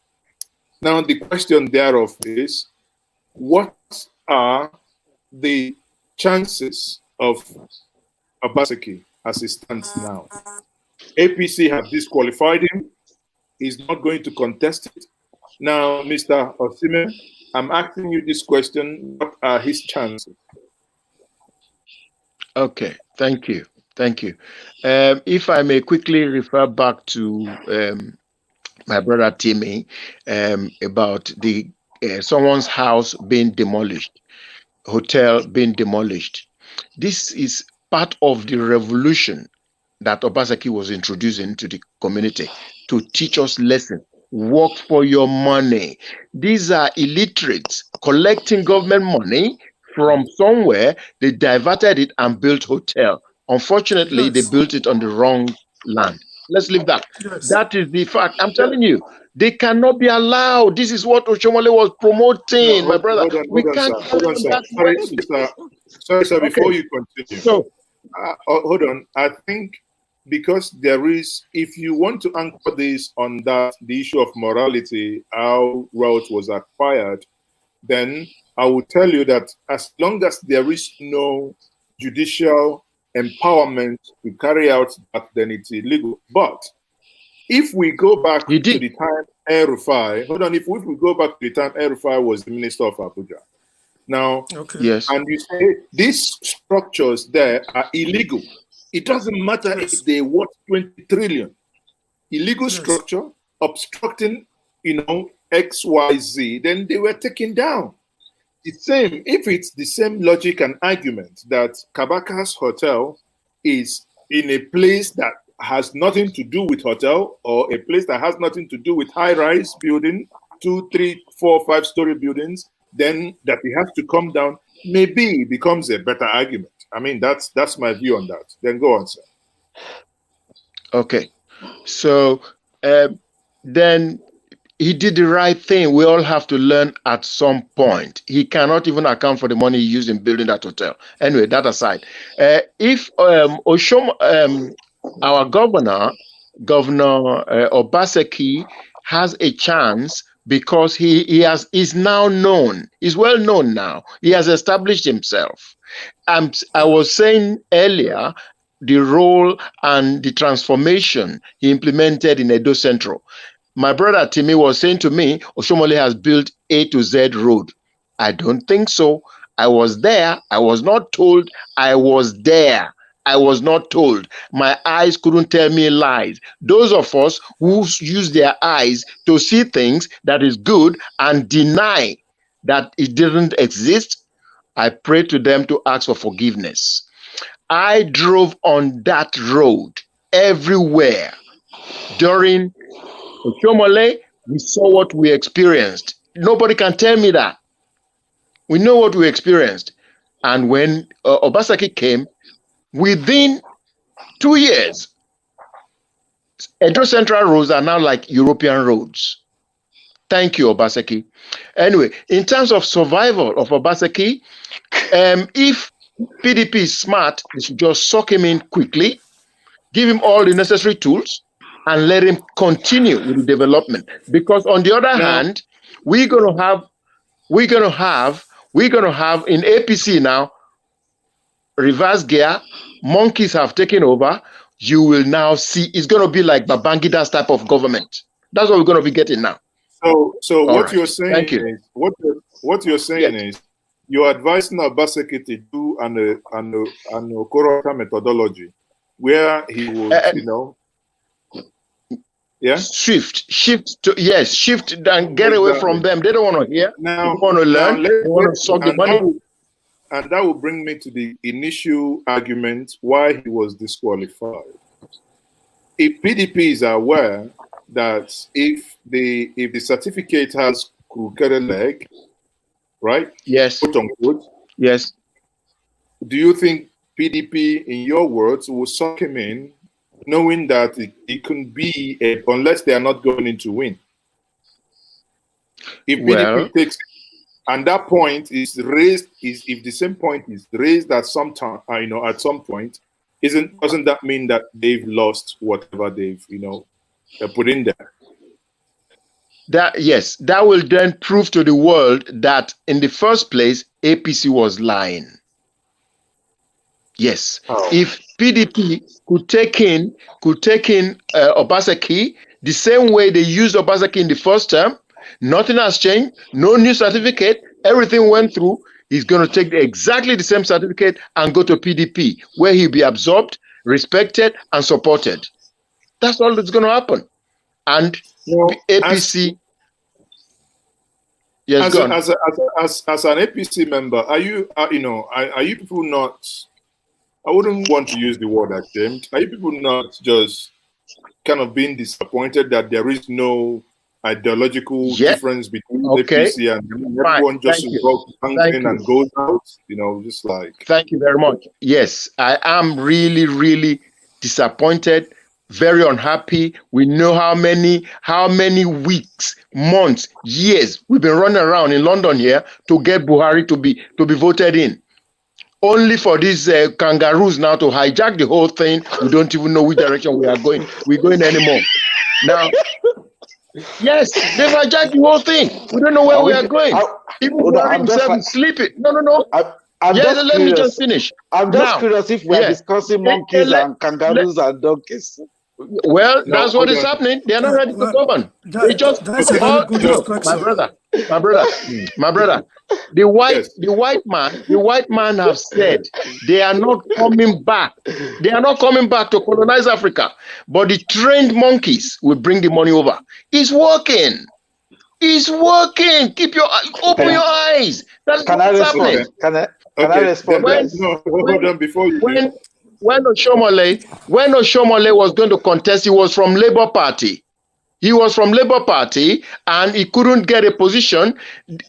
Now, the question thereof is, what are the chances of Obaseki as it stands now? APC have disqualified him. He's not going to contest it. Now, Mr. Osime, I'm asking you this question. What are his chances? Okay, thank you. Thank you. If I may quickly refer back to my brother Timmy about the someone's house being demolished, hotel being demolished. This is part of the revolution that Obaseki was introducing to the community to teach us lessons. Work for your money. These are illiterates collecting government money from somewhere. They diverted it and built hotel. Unfortunately, they built it on the wrong land. Let's leave that. That is the fact. I'm telling you, they cannot be allowed. This is what Oshomole was promoting, my brother. We can't. Sorry, sir. Before you continue, hold on. I think because there is, if you want to anchor this on the issue of morality, how wealth was acquired, then I will tell you that as long as there is no judicial empowerment to carry out that, then it's illegal. But if we go back to the time El-Rufai, hold on, if we go back to the time El-Rufai was the Minister of Abuja. Now, and you say these structures there are illegal. It doesn't matter if they worth 20 trillion. Illegal structure, obstructing, XYZ, then they were taken down. The same, if it's the same logic and argument that Kabaka's hotel is in a place that has nothing to do with hotel, or a place that has nothing to do with high-rise building, 2, 3, 4, 5-story buildings, then that it has to come down, maybe it becomes a better argument. I mean, that's my view on that. Then go on, sir. Okay. So then he did the right thing. We all have to learn at some point. He cannot even account for the money he used in building that hotel. Anyway, that aside. If our governor Obaseki, has a chance, because he is now known. He's well known now. He has established himself. I was saying earlier the role and the transformation he implemented in Edo Central. My brother Timmy was saying to me, Oshomole has built A to Z road. I don't think so. I was there. I was not told. I was there. I was not told. My eyes couldn't tell me lies. Those of us who use their eyes to see things that is good and deny that it didn't exist, I pray to them to ask for forgiveness. I drove on that road everywhere. During Oshomole, we saw what we experienced. Nobody can tell me that. We know what we experienced. And when Obaseki came, within 2 years, Edo Central roads are now like European roads. Thank you, Obaseki. Anyway, in terms of survival of Obaseki, if PDP is smart, they should just suck him in quickly, give him all the necessary tools, and let him continue with the development. Because on the other hand, we're gonna have in APC now, reverse gear, monkeys have taken over. You will now see it's gonna be like Babangida's type of government. That's what we're gonna be getting now. So what you're saying is what you're saying is you're advising Obaseki to do an Okoroka methodology where he would, shift and get away from them. They don't want to hear. They want to learn. They want to suck the money. And that will bring me to the initial argument why he was disqualified. If PDP is aware that if the certificate has crooked leg, right? Yes. Quote unquote. Yes. Do you think PDP, in your words, will suck him in, knowing that it can be unless they are not going in to win? If PDP takes, and that point is raised, if the same point is raised at some time, at some point, doesn't that mean that they've lost whatever they've put in there? That will then prove to the world that in the first place APC was lying. Yes, if PDP could take in Obaseki the same way they used Obaseki in the first term, nothing has changed, no new certificate, everything went through. He's going to take exactly the same certificate and go to PDP, where he'll be absorbed, respected, and supported. That's all that's going to happen. And APC. As an APC member, are you people not? I wouldn't want to use the word ashamed. Are you people not just kind of being disappointed that there is no ideological difference between APC and everyone just goes and goes out? Just like. Thank you very much. Yes, I am really, really disappointed. Very unhappy. We know how many weeks, months, years we've been running around in London here to get Buhari to be voted in. Only for these kangaroos now to hijack the whole thing. We don't even know which direction we are going. We're going anymore. Now, yes, they've hijacked the whole thing. We don't know where we are going. Even Buhari himself is sleeping. No. Let me just finish. I'm just curious if we're discussing monkeys and kangaroos and donkeys. Well, that's what is happening. They are not ready to govern. They just my brother. The white man have said they are not coming back. They are not coming back to colonize Africa. But the trained monkeys will bring the money over. It's working. It's working. Open your eyes. That's what's happening. Can I respond? Hold on before you. When Oshomole was going to contest, he was from Labour Party. He was from Labour Party and he couldn't get a position.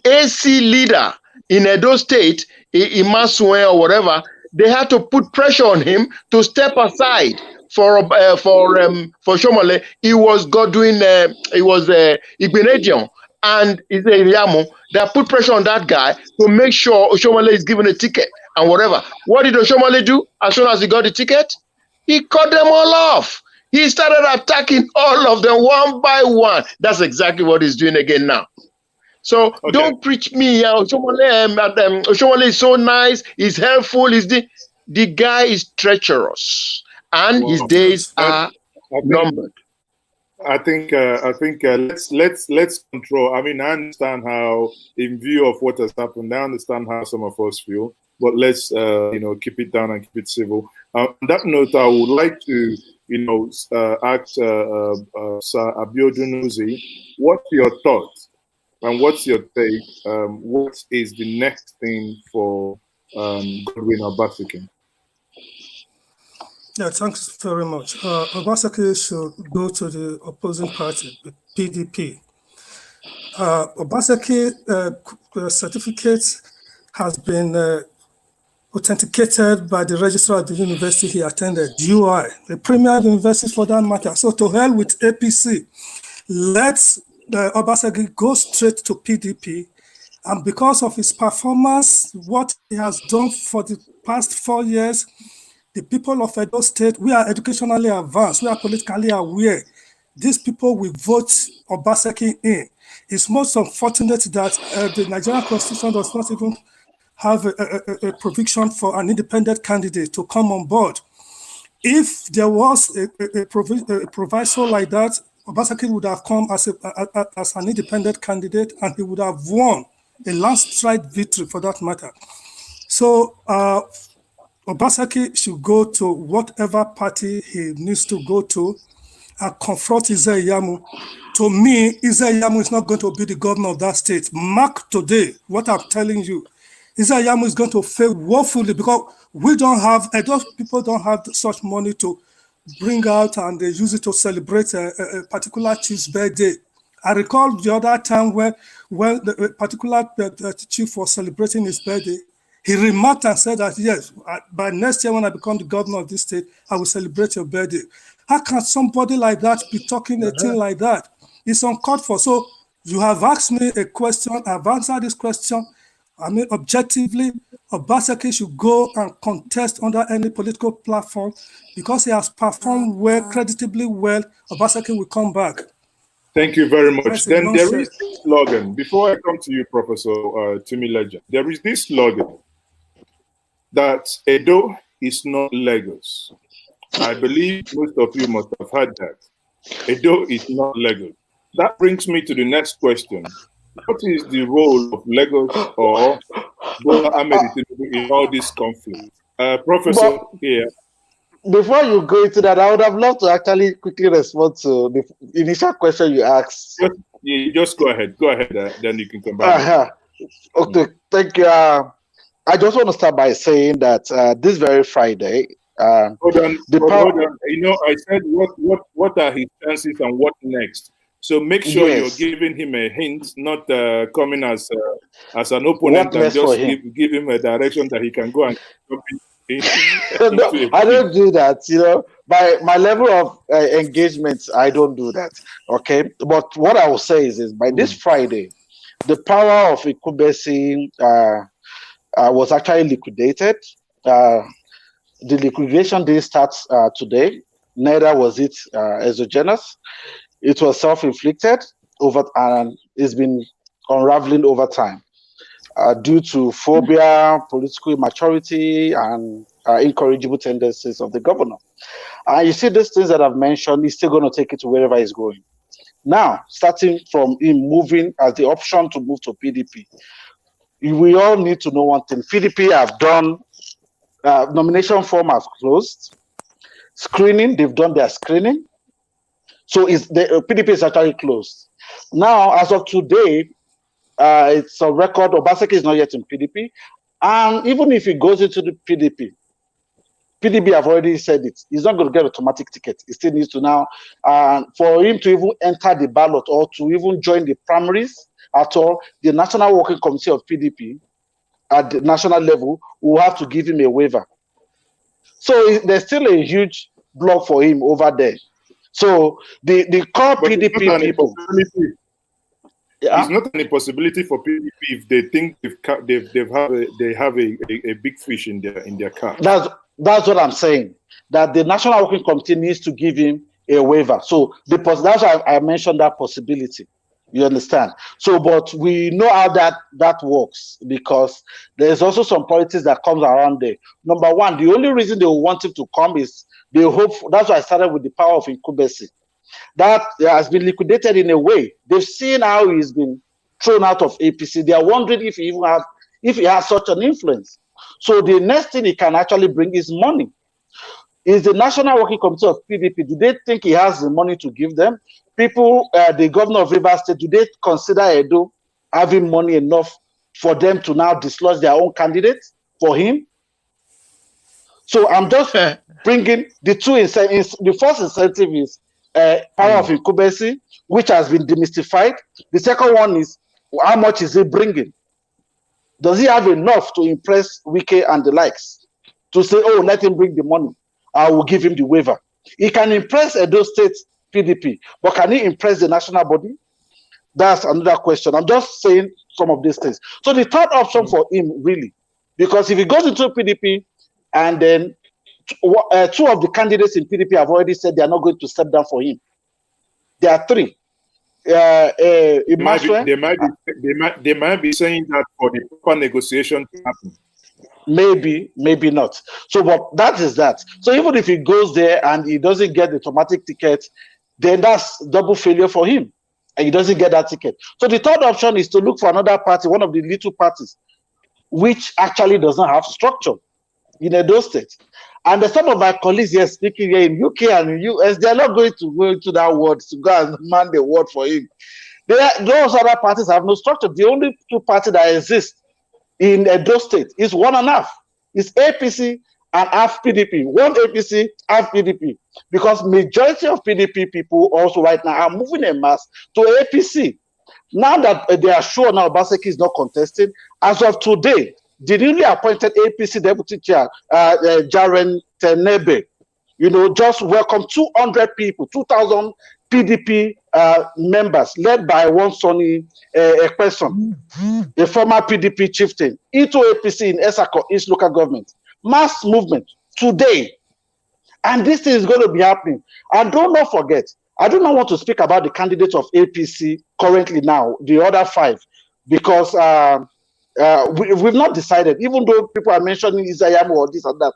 AC leader in Edo State, Imasue or whatever, they had to put pressure on him to step aside for Oshomole. He was Igbenedion and Iyamo. They put pressure on that guy to make sure Oshomole is given a ticket and whatever. What did Oshomole do as soon as he got the ticket? He cut them all off. He started attacking all of them one by one. That's exactly what he's doing again now. So don't preach me. Oshomole is so nice. He's helpful. The guy is treacherous, and his days are numbered. I think let's control. I mean, I understand how, in view of what has happened, I understand how some of us feel. But let's keep it down and keep it civil. On that note, I would like to ask Sir Abiodun Uzi, what's your thoughts and what's your take? What is the next thing for Godwin Obaseki? Yeah, thanks very much. Obaseki should go to the opposing party, the PDP. Obaseki certificates has been authenticated by the registrar of the university he attended, UI, the premier university for that matter. So to hell with APC. Let Obaseki go straight to PDP. And because of his performance, what he has done for the past 4 years, the people of Edo State, we are educationally advanced, we are politically aware. These people will vote Obaseki in. It's most unfortunate that the Nigerian Constitution does not even have a provision for an independent candidate to come on board. If there was a proviso like that, Obaseki would have come as an independent candidate and he would have won a landslide victory for that matter. So Obaseki should go to whatever party he needs to go to and confront Ize-Iyamu. To me, Ize-Iyamu is not going to be the governor of that state. Mark today what I'm telling you. Ize-Iyamu is going to fail woefully because we don't have, those people don't have such money to bring out and they use it to celebrate a particular chief's birthday. I recall the other time when the particular chief was celebrating his birthday, he remarked and said that, yes, by next year when I become the governor of this state, I will celebrate your birthday. How can somebody like that be talking a thing like that? It's uncalled for. So you have asked me a question, I've answered this question. I mean, objectively, Obaseki should go and contest under any political platform because he has performed well, creditably well. Obaseki will come back. Thank you very much. Then there is this slogan. Before I come to you, Professor Timi Legend, there is this slogan that Edo is not Lagos. I believe most of you must have heard that. Edo is not Lagos. That brings me to the next question. What is the role of Lagos or Bola Ahmed Tinubu in all this conflict? Professor, here. Before you go into that, I would have loved to actually quickly respond to the initial question you asked. Just go ahead. Go ahead, then you can come back. Okay, thank you. I just want to start by saying that this very Friday, hold on. You know, I said what are his chances and what next? So make sure you're giving him a hint, not coming as an opponent and just give him a direction that he can go and jump in. No, I don't do that. You know, by my level of engagement, I don't do that. Okay, but what I will say is by this Friday, the power of Ikubesi was actually liquidated. The liquidation day starts today. Neither was it exogenous. It was self-inflicted and it's been unraveling over time due to phobia, political immaturity, and incorrigible tendencies of the governor. You see these things that I've mentioned, he's still going to take it to wherever he's going. Now, starting from him moving as the option to move to PDP, we all need to know one thing. PDP have done, nomination form has closed. Screening, they've done their screening. So the PDP is actually closed. Now, as of today, it's a record. Obaseki is not yet in PDP. And even if he goes into the PDP have already said it. He's not going to get an automatic ticket. He still needs to now, for him to even enter the ballot or to even join the primaries at all, the National Working Committee of PDP at the national level will have to give him a waiver. So there's still a huge block for him over there. So the core PDP people. It's not any possibility for PDP if they think they have a big fish in their car. That's what I'm saying. That the National Working Committee needs to give him a waiver. So that's why I mentioned that possibility. You understand? So, but we know how that works because there's also some politics that comes around there. Number one, the only reason they want him to come is they hope. That's why I started with the power of Ikubesi. That has been liquidated in a way. They've seen how he's been thrown out of APC. They are wondering if he has such an influence. So the next thing he can actually bring is money. Is the National Working Committee of PDP, do they think he has the money to give them? People, the governor of Rivers State, do they consider Edo having money enough for them to now dislodge their own candidate for him? So I'm just bringing the two incentives. The first incentive is power of Ikubesi, which has been demystified. The second one is how much is he bringing? Does he have enough to impress Wike and the likes? To say, oh, let him bring the money. I will give him the waiver. He can impress Edo State PDP, but can he impress the national body? That's another question. I'm just saying some of these things. So the third option for him, really, because if he goes into PDP and then two of the candidates in PDP have already said they are not going to step down for him. There are three. They might be saying that for the proper negotiation to happen. Maybe, maybe not. So, but that is that. So even if he goes there and he doesn't get the automatic ticket, then that's double failure for him, and he doesn't get that ticket. So the third option is to look for another party, one of the little parties, which actually doesn't have structure in Edo State. And some of my colleagues here speaking here in UK and in US, they're not going to go into that word to go and man the word for him. Those other parties have no structure. The only two parties that exist in Edo State is one and half. It's APC and half PDP. One APC, half PDP. Because majority of PDP people also right now are moving en masse to APC. Now that they are sure now Obaseki is not contesting, as of today, the newly appointed APC deputy chair, Jaren Tenebe, just welcomed 200 people, 2,000 PDP members, led by one Sonny Ekpeson, a former PDP chieftain, into APC in Esako East local government. Mass movement today. And this thing is going to be happening. And do not forget, I do not want to speak about the candidates of APC currently now, the other five, because we've not decided, even though people are mentioning Isayamu or this and that,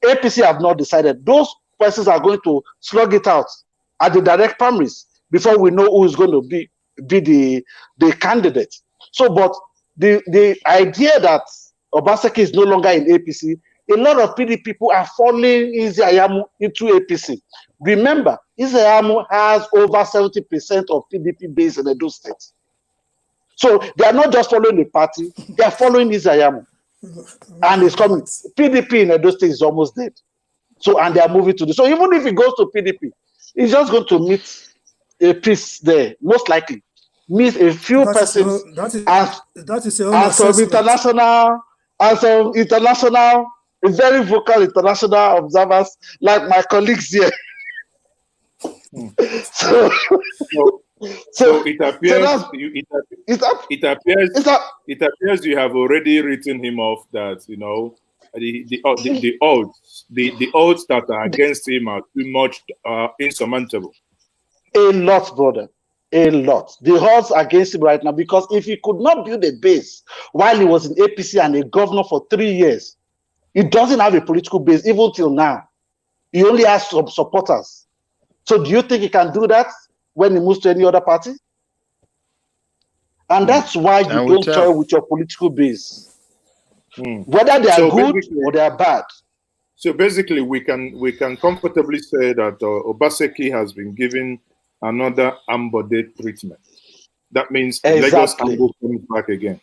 APC have not decided. Those persons are going to slug it out at the direct primaries before we know who is going to be the candidate. So, but the idea that Obaseki is no longer in APC, a lot of PDP people are following Isayamu into APC. Remember, Isayamu has over 70% of PDP base in Edo State. So they are not just following the party, they are following Isayamu. And it's coming. PDP in Edo State is almost dead. So, and they are moving to this. So even if he goes to PDP, he's just going to meet a peace there, most likely. Meet a few persons and some international, very vocal international observers like my colleagues here. So it appears you have already written him off that the odds that are against him are too much insurmountable. A lot, brother. A lot. The odds against him right now, because if he could not build a base while he was in APC and a governor for 3 years, he doesn't have a political base even till now. He only has some supporters. So do you think he can do that when he moves to any other party? And that's why you don't toy with your political base. Whether they are good or they are bad. So basically, we can comfortably say that Obaseki has been given another Ambode treatment. That means Lagos can go back again.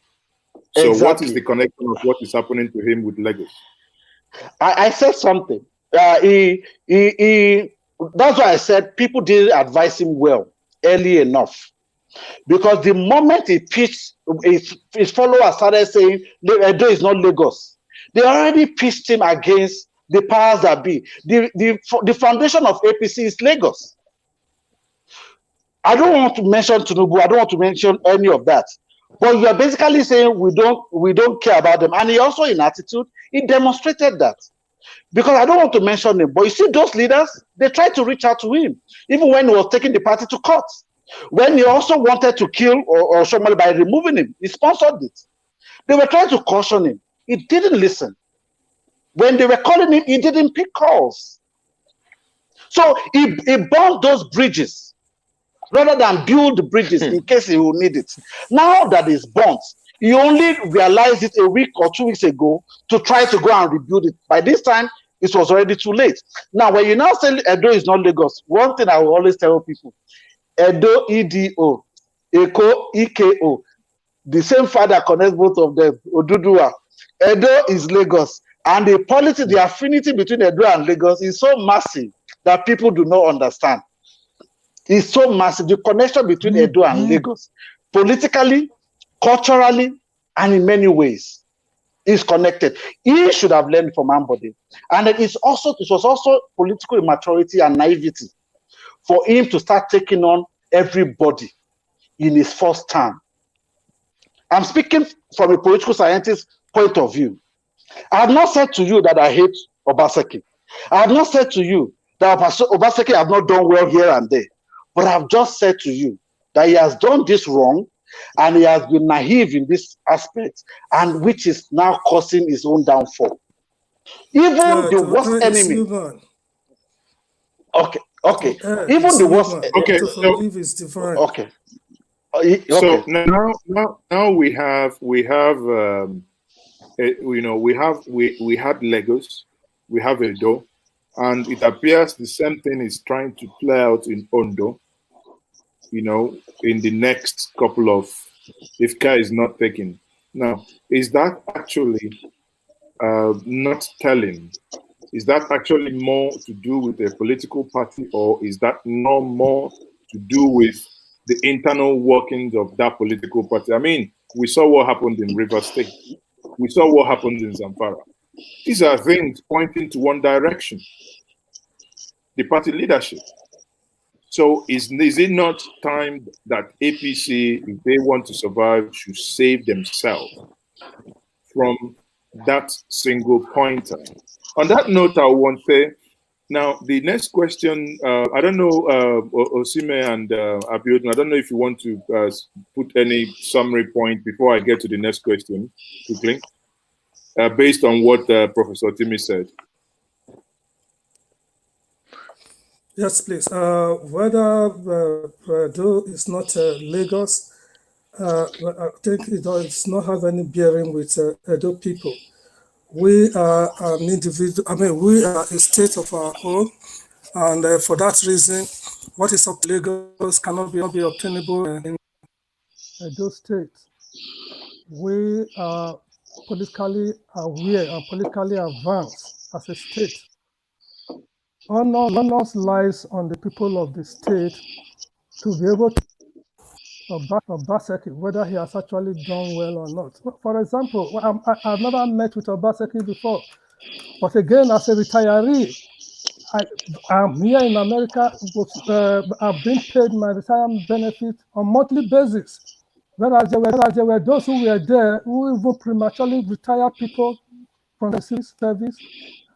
So what is the connection of what is happening to him with Lagos? I said something. That's why I said people didn't advise him well early enough. Because the moment he pitched, his followers started saying, Edo is not Lagos. They already pitched him against the powers that be. The foundation of APC is Lagos. I don't want to mention Tinubu. I don't want to mention any of that. But you are basically saying we don't care about them. And he also, in attitude, he demonstrated that. Because I don't want to mention him, but you see those leaders, they tried to reach out to him, even when he was taking the party to court. When he also wanted to kill or somebody by removing him, he sponsored it. They were trying to caution him. He didn't listen. When they were calling him, he didn't pick calls. So he burned those bridges rather than build the bridges in case he will need it. Now that it's burnt, he only realized it a week or 2 weeks ago to try to go and rebuild it. By this time, it was already too late. Now, when you now say Edo is not Lagos, one thing I will always tell people, Edo, EDO, Eko, EKO, the same father connects both of them, Oduduwa. Edo is Lagos. And the policy, the affinity between Edo and Lagos is so massive that people do not understand. It's so massive, the connection between Edo and Lagos, politically, culturally, and in many ways. is connected. He should have learned from Ambode. And it was also political immaturity and naivety for him to start taking on everybody in his first term. I'm speaking from a political scientist point of view. I have not said to you that I hate Obaseki. I have not said to you that Obaseki have not done well here and there. But I've just said to you that he has done this wrong and he has been naive in this aspect, and which is now causing his own downfall. Even the worst enemy. Okay. Even the worst. Okay. To forgive is divine. Okay. So now we had Lagos, we have Edo, and it appears the same thing is trying to play out in Ondo. In the next couple of, if care is not taken. Now, is that actually not telling? Is that actually more to do with a political party, or is that no more to do with the internal workings of that political party? I mean, we saw what happened in Rivers State. We saw what happened in Zamfara. These are things pointing to one direction, the party leadership. So is it not time that APC, if they want to survive, should save themselves from that single pointer? On that note, I want to say, now the next question, I don't know, Osime and Abiodun, I don't know if you want to put any summary point before I get to the next question quickly, based on what Professor Timmy said. Yes, please. Whether Edo is not Lagos, I think it does not have any bearing with Edo people. We are an individual. I mean, we are a state of our own, and for that reason, what is up to Lagos cannot be obtainable in Edo State. We are politically aware and politically advanced as a state. Honors lies on the people of the state to be able to Obaseki, whether he has actually done well or not. For example, I've never met with Obaseki before, but again, as a retiree, I'm here in America. I've been paid my retirement benefit on a monthly basis. Whereas there were those who were there who even prematurely retired people from the service.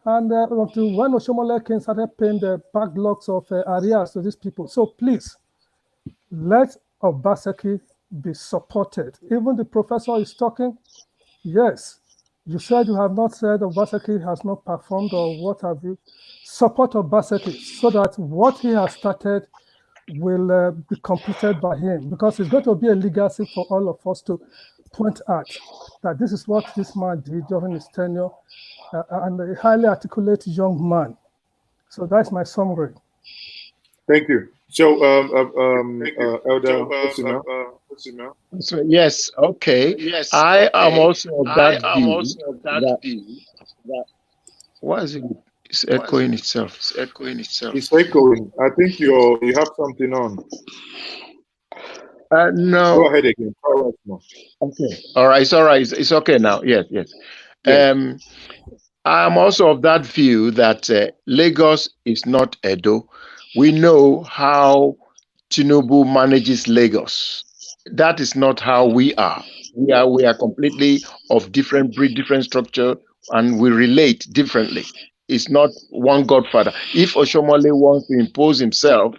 And until when Oshomole King started paying the backlogs of arrears to these people. So please, let Obaseki be supported. Even the professor is talking. Yes, you said you have not said Obaseki has not performed or what have you. Support Obaseki so that what he has started will be completed by him, because it's going to be a legacy for all of us to point out that this is what this man did during his tenure, and a highly articulate young man. So that's my summary. Thank you. So, Elder Osima. So, yes, okay. Yes, I am also of that view. What is it? It's echoing itself. It's echoing itself. It's echoing. I think you have something on. No. Go ahead again. Okay. All right. It's all right. It's okay now. Yes. I'm also of that view that Lagos is not Edo. We know how Tinubu manages Lagos. That is not how we are. We are completely of different breed, different structure, and we relate differently. It's not one godfather. If Oshomole wants to impose himself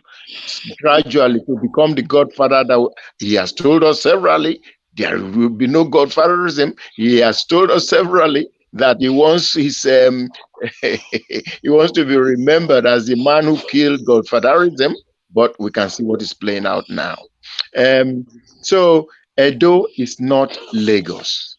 gradually to become the godfather that he has told us severally, there will be no godfatherism. He has told us severally that he wants his he wants to be remembered as the man who killed godfatherism, but we can see what is playing out now. So Edo is not Lagos.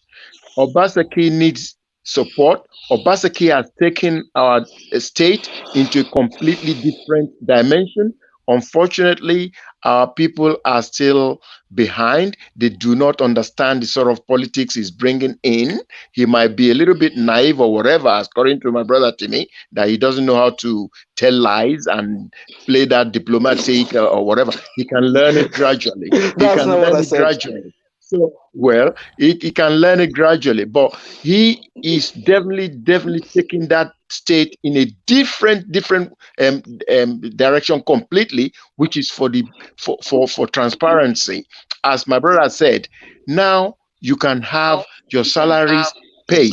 Obaseki needs support. Obaseki has taken our state into a completely different dimension. Unfortunately, our people are still behind. They do not understand the sort of politics he's bringing in. He might be a little bit naive or whatever, according to my brother Timmy, that he doesn't know how to tell lies and play that diplomatic or whatever. He can learn it gradually. That's not what I said. Gradually. So, well, he can learn it gradually, but he is definitely taking that state in a different direction completely, which is for transparency. As my brother said, now you can have your salaries paid.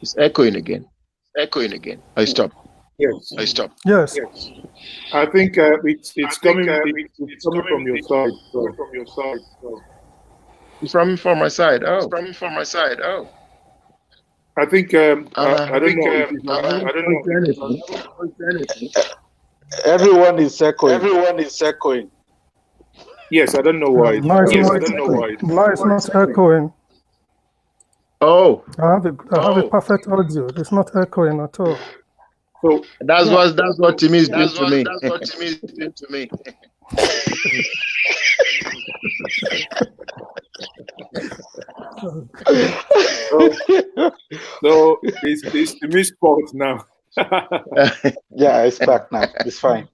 It's echoing again. I stop. Yes. Yes. I think it's coming from your side. So. It's from my side. Oh. I think I don't know. Everyone is echoing. Yes, I don't know why. No, it's not echoing. Oh. I have a perfect audio. It's not echoing at all. So that's what Timmy is doing to me. So it's Timmy's fault now. Yeah, it's back now. It's fine.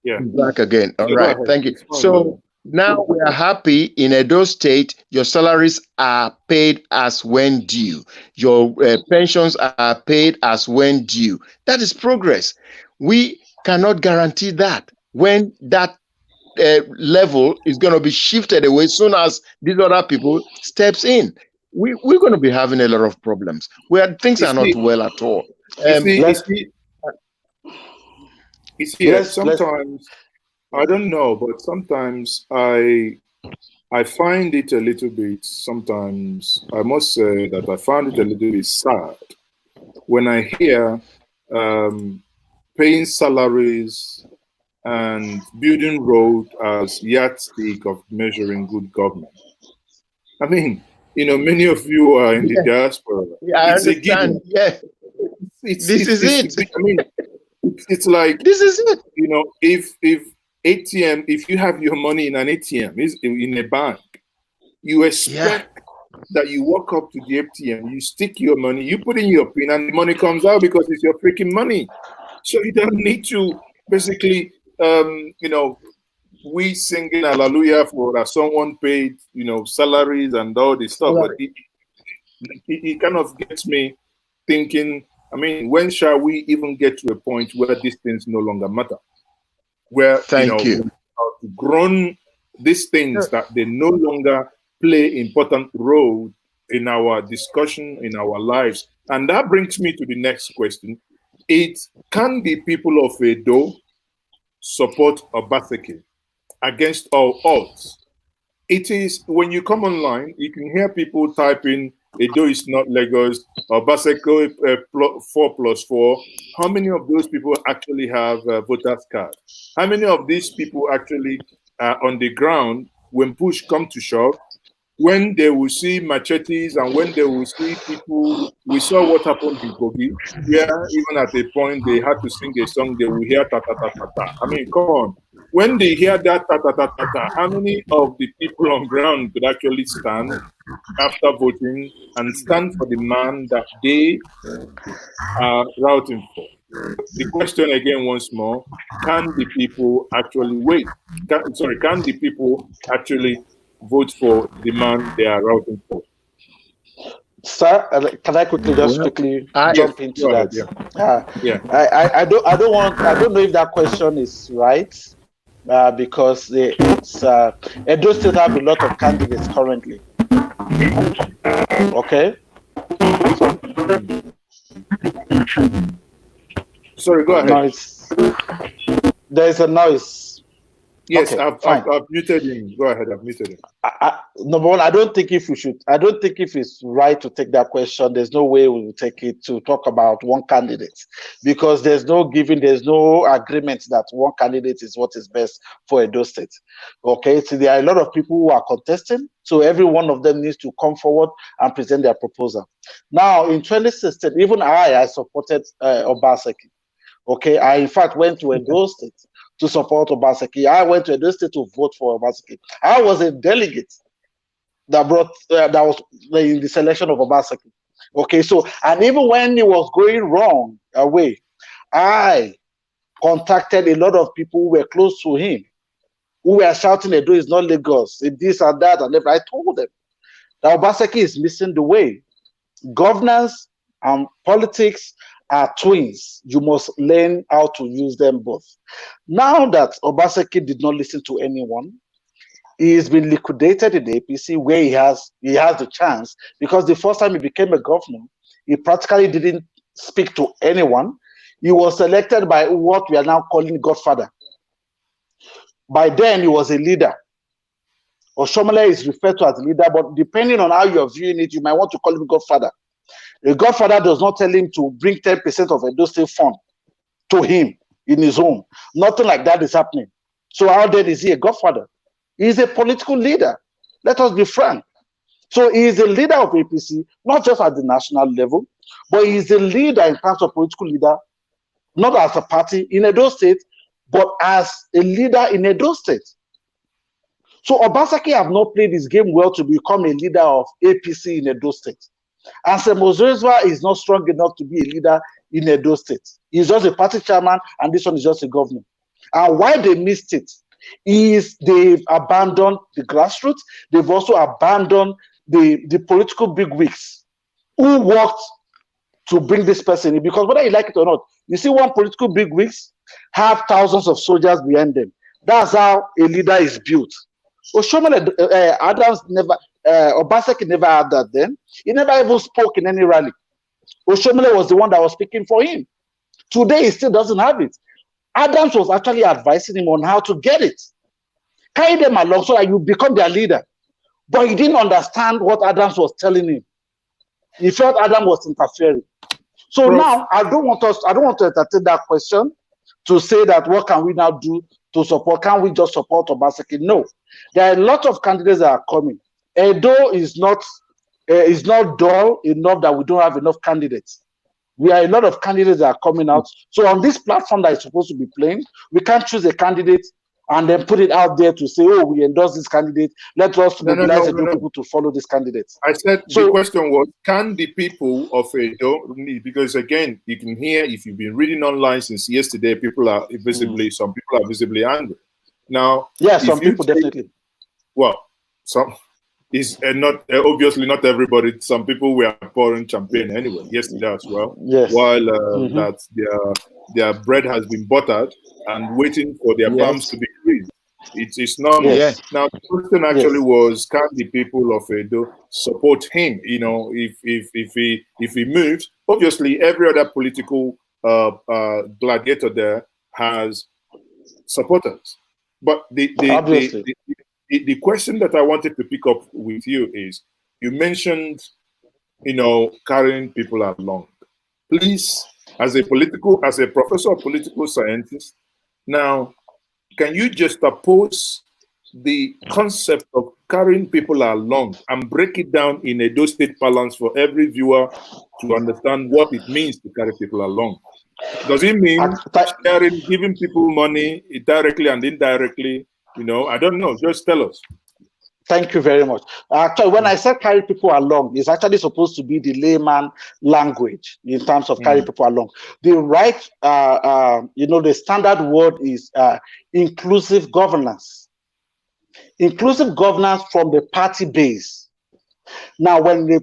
Yeah, back again. All right, thank you. So now we are happy in Edo State. Your salaries are paid as when due. Your pensions are paid as when due. That is progress. We cannot guarantee that when that level is going to be shifted away as soon as these other people steps in. We're going to be having a lot of problems where things are not well at all. Sometimes I don't know, but sometimes I find it a little bit. Sometimes I must say that I find it a little bit sad when I hear paying salaries and building road as yardstick of measuring good government. I mean, many of you are in the diaspora. Yeah, I understand. Yeah, this is it. I mean, it's like this is it. If ATM, if you have your money in an ATM, in a bank, you expect that you walk up to the ATM, you stick your money, you put in your PIN, and the money comes out because it's your freaking money. So you don't need to basically, we singing hallelujah for that someone paid, salaries and all this stuff. Right. But it kind of gets me thinking, I mean, when shall we even get to a point where these things no longer matter? Where, we've grown these things that they no longer play important role in our discussion, in our lives. And that brings me to the next question. Can the people of Edo support Obaseki against all odds? It is, when you come online, you can hear people typing, Edo is not Lagos, Obaseki 4+4. How many of those people actually have a voter's card? How many of these people actually are on the ground when push come to shove? When they will see machetes and when they will see people, we saw what happened in Kogi, where even at a point they had to sing a song, they will hear ta ta ta ta ta. I mean, come on. When they hear that ta ta ta ta ta, how many of the people on ground could actually stand after voting and stand for the man that they are routing for? The question again, once more, can the people actually wait? Can the people actually vote for the man they are routing for? Sir, can I quickly jump into that? I don't know if that question is right, because Edo State have a lot of candidates currently. Okay. Sorry, go ahead. Noise. There's a noise. Yes, okay, I've muted him. Go ahead, I've muted him. Number one, I don't think if it's right to take that question. There's no way we will take it to talk about one candidate, because there's no agreement that one candidate is what is best for Edo State. Okay, so there are a lot of people who are contesting, so every one of them needs to come forward and present their proposal. Now, in 2016, even I supported Obaseki. Okay, I in fact went to Edo State to support Obaseki. I went to Edo State to vote for Obaseki. I was a delegate that was in the selection of Obaseki. Okay, so, and even when it was going wrong away, I contacted a lot of people who were close to him. who were shouting, Edo is not Lagos, this and that, and I told them that Obaseki is missing the way. Governance and politics are twins. You must learn how to use them both. Now that Obaseki did not listen to anyone, he has been liquidated in the APC where he has the chance, because the first time he became a governor, he practically didn't speak to anyone. He was selected by what we are now calling Godfather. By then, he was a leader. Oshomole is referred to as a leader, but depending on how you're viewing it, you might want to call him Godfather. A Godfather does not tell him to bring 10% of Edo State fund to him in his home. Nothing like that is happening. So how then is he a Godfather? He is a political leader. Let us be frank. So he is a leader of APC, not just at the national level, but he is a leader in terms of political leader, not as a party in Edo State, but as a leader in Edo State. So Obaseki have not played his game well to become a leader of APC in Edo State. And Semozozwa is not strong enough to be a leader in Edo State. He's just a party chairman, and this one is just a governor. And why they missed it is they've abandoned the grassroots. They've also abandoned the political bigwigs who worked to bring this person in. Because whether you like it or not, you see one political bigwigs have thousands of soldiers behind them. That's how a leader is built. Oshomole Adams never, Obaseki never had that then. He never even spoke in any rally. Oshomole was the one that was speaking for him. Today, he still doesn't have it. Adams was actually advising him on how to get it. Carry them along so that you become their leader. But he didn't understand what Adams was telling him. He felt Adam was interfering. So now, I don't want to entertain that question to say that what can we now do to support? Can we just support Obaseki? No. There are a lot of candidates that are coming. Edo is not dull enough that we don't have enough candidates. We are a lot of candidates that are coming out. So on this platform that is supposed to be playing, we can't choose a candidate and then put it out there to say, oh, we endorse this candidate. Let us mobilize people to follow this candidate. I said the question was, can the people of Edo, because again, you can hear, if you've been reading online since yesterday, people are visibly, some people are visibly angry. Now, yeah, some people definitely. Well, some is not obviously not everybody. Some people were pouring champagne anyway yesterday as well. Yes. While that their bread has been buttered and waiting for their palms to be greased. It's normal. Yes. Now the question actually was, can the people of Edo support him? You know, if he moves, obviously every other political gladiator there has supporters. But the question that I wanted to pick up with you is, you mentioned, you know, carrying people along. Please, as a professor of political scientist, now, can you just oppose the concept of carrying people along and break it down in Edo State balance for every viewer to understand what it means to carry people along? Does it mean sharing, giving people money directly and indirectly? You know, I don't know. Just tell us. Thank you very much. Actually, when I said carry people along, it's actually supposed to be the layman language in terms of carry people along. The right, the standard word is inclusive governance. Inclusive governance from the party base. Now, when a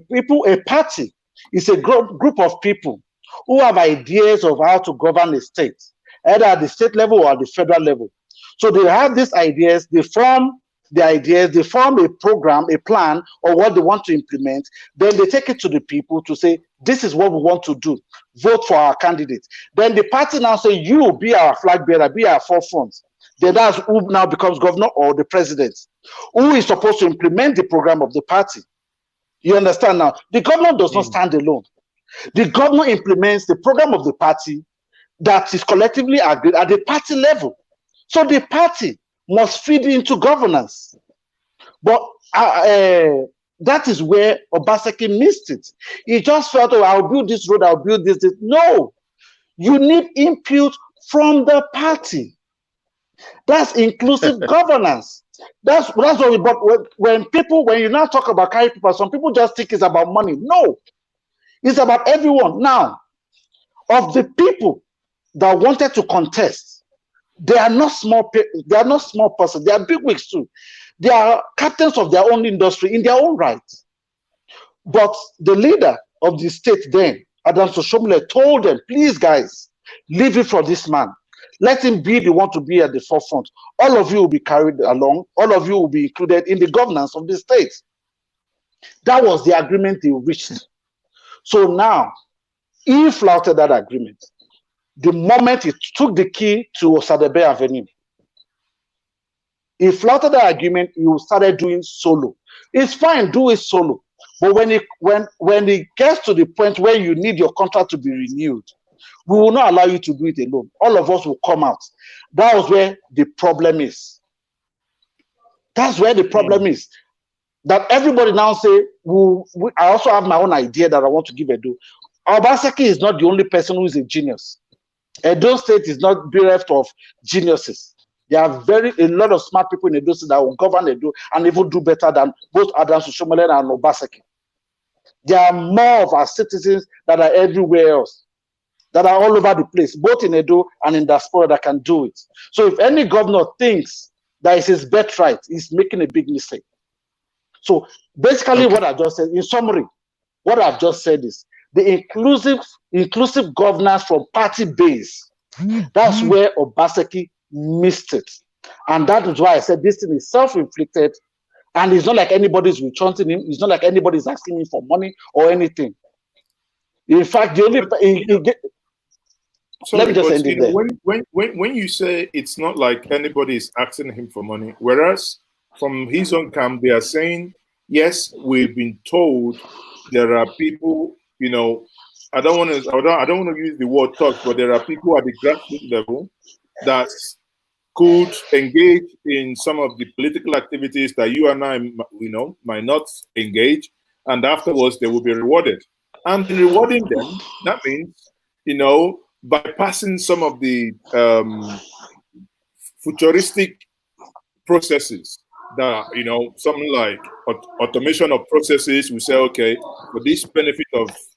party is a group of people who have ideas of how to govern a state, either at the state level or at the federal level. So they have these ideas, they form the ideas, they form a program, a plan, or what they want to implement. Then they take it to the people to say, this is what we want to do. Vote for our candidate. Then the party now say, you be our flag bearer, be our forefront. Then that's who now becomes governor or the president, who is supposed to implement the program of the party. You understand now? The governor does not stand alone. The governor implements the program of the party that is collectively agreed at the party level. So the party must feed into governance. But that is where Obaseki missed it. He just felt, oh, I'll build this road, I'll build this. No, you need input from the party. That's inclusive governance. That's what we, but when you now talk about carry people, some people just think it's about money. No, it's about everyone. Now, of the people that wanted to contest, They are not small. They are not small persons. They are bigwigs too. They are captains of their own industry in their own right. But the leader of the state then, Adams Oshomole, told them, please guys, leave it for this man. Let him be the one to be at the forefront. All of you will be carried along. All of you will be included in the governance of the state. That was the agreement they reached. So now, he flouted that agreement. The moment he took the key to Osadebe Avenue, he flouted that agreement, he started doing solo. It's fine, do it solo. But when it gets to the point where you need your contract to be renewed, we will not allow you to do it alone. All of us will come out. That was where the problem is. That's where the problem is. That everybody now say, I also have my own idea that I want to give Edo. Obaseki is not the only person who is a genius. Edo State is not bereft of geniuses. There are a lot of smart people in Edo State that will govern Edo and even do better than both Adams Oshomole and Obaseki. There are more of our citizens that are everywhere else, that are all over the place, both in Edo and in diaspora, that can do it. So if any governor thinks that it's his birthright, he's making a big mistake. So basically what I just said, in summary, what I've just said is the inclusive governance from party base. That's where Obaseki missed it. And that is why I said this thing is self-inflicted, and it's not like anybody's returning him. It's not like anybody's asking him for money or anything. In fact, the only let me just end it there. When you say it's not like anybody is asking him for money, whereas from his own camp they are saying, yes, we've been told there are people, you know, I don't want to use the word talk, but there are people at the grassroots level that could engage in some of the political activities that you and I, you know, might not engage, and afterwards they will be rewarded. And in rewarding them, that means, you know, bypassing some of the futuristic processes that, you know, something like automation of processes. We say, okay, for this benefit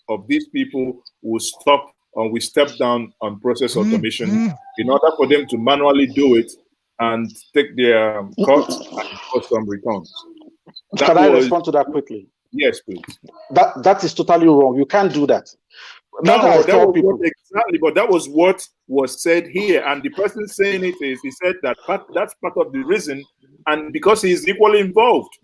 of these people, we'll stop or we step down on process automation in order for them to manually do it and take their cuts and post some returns. Can I respond to that quickly? Yes, please. That is totally wrong. You can't do that. Exactly, but that was what was said here, and the person saying it is, he said that that's part of the reason, and because he is equally involved.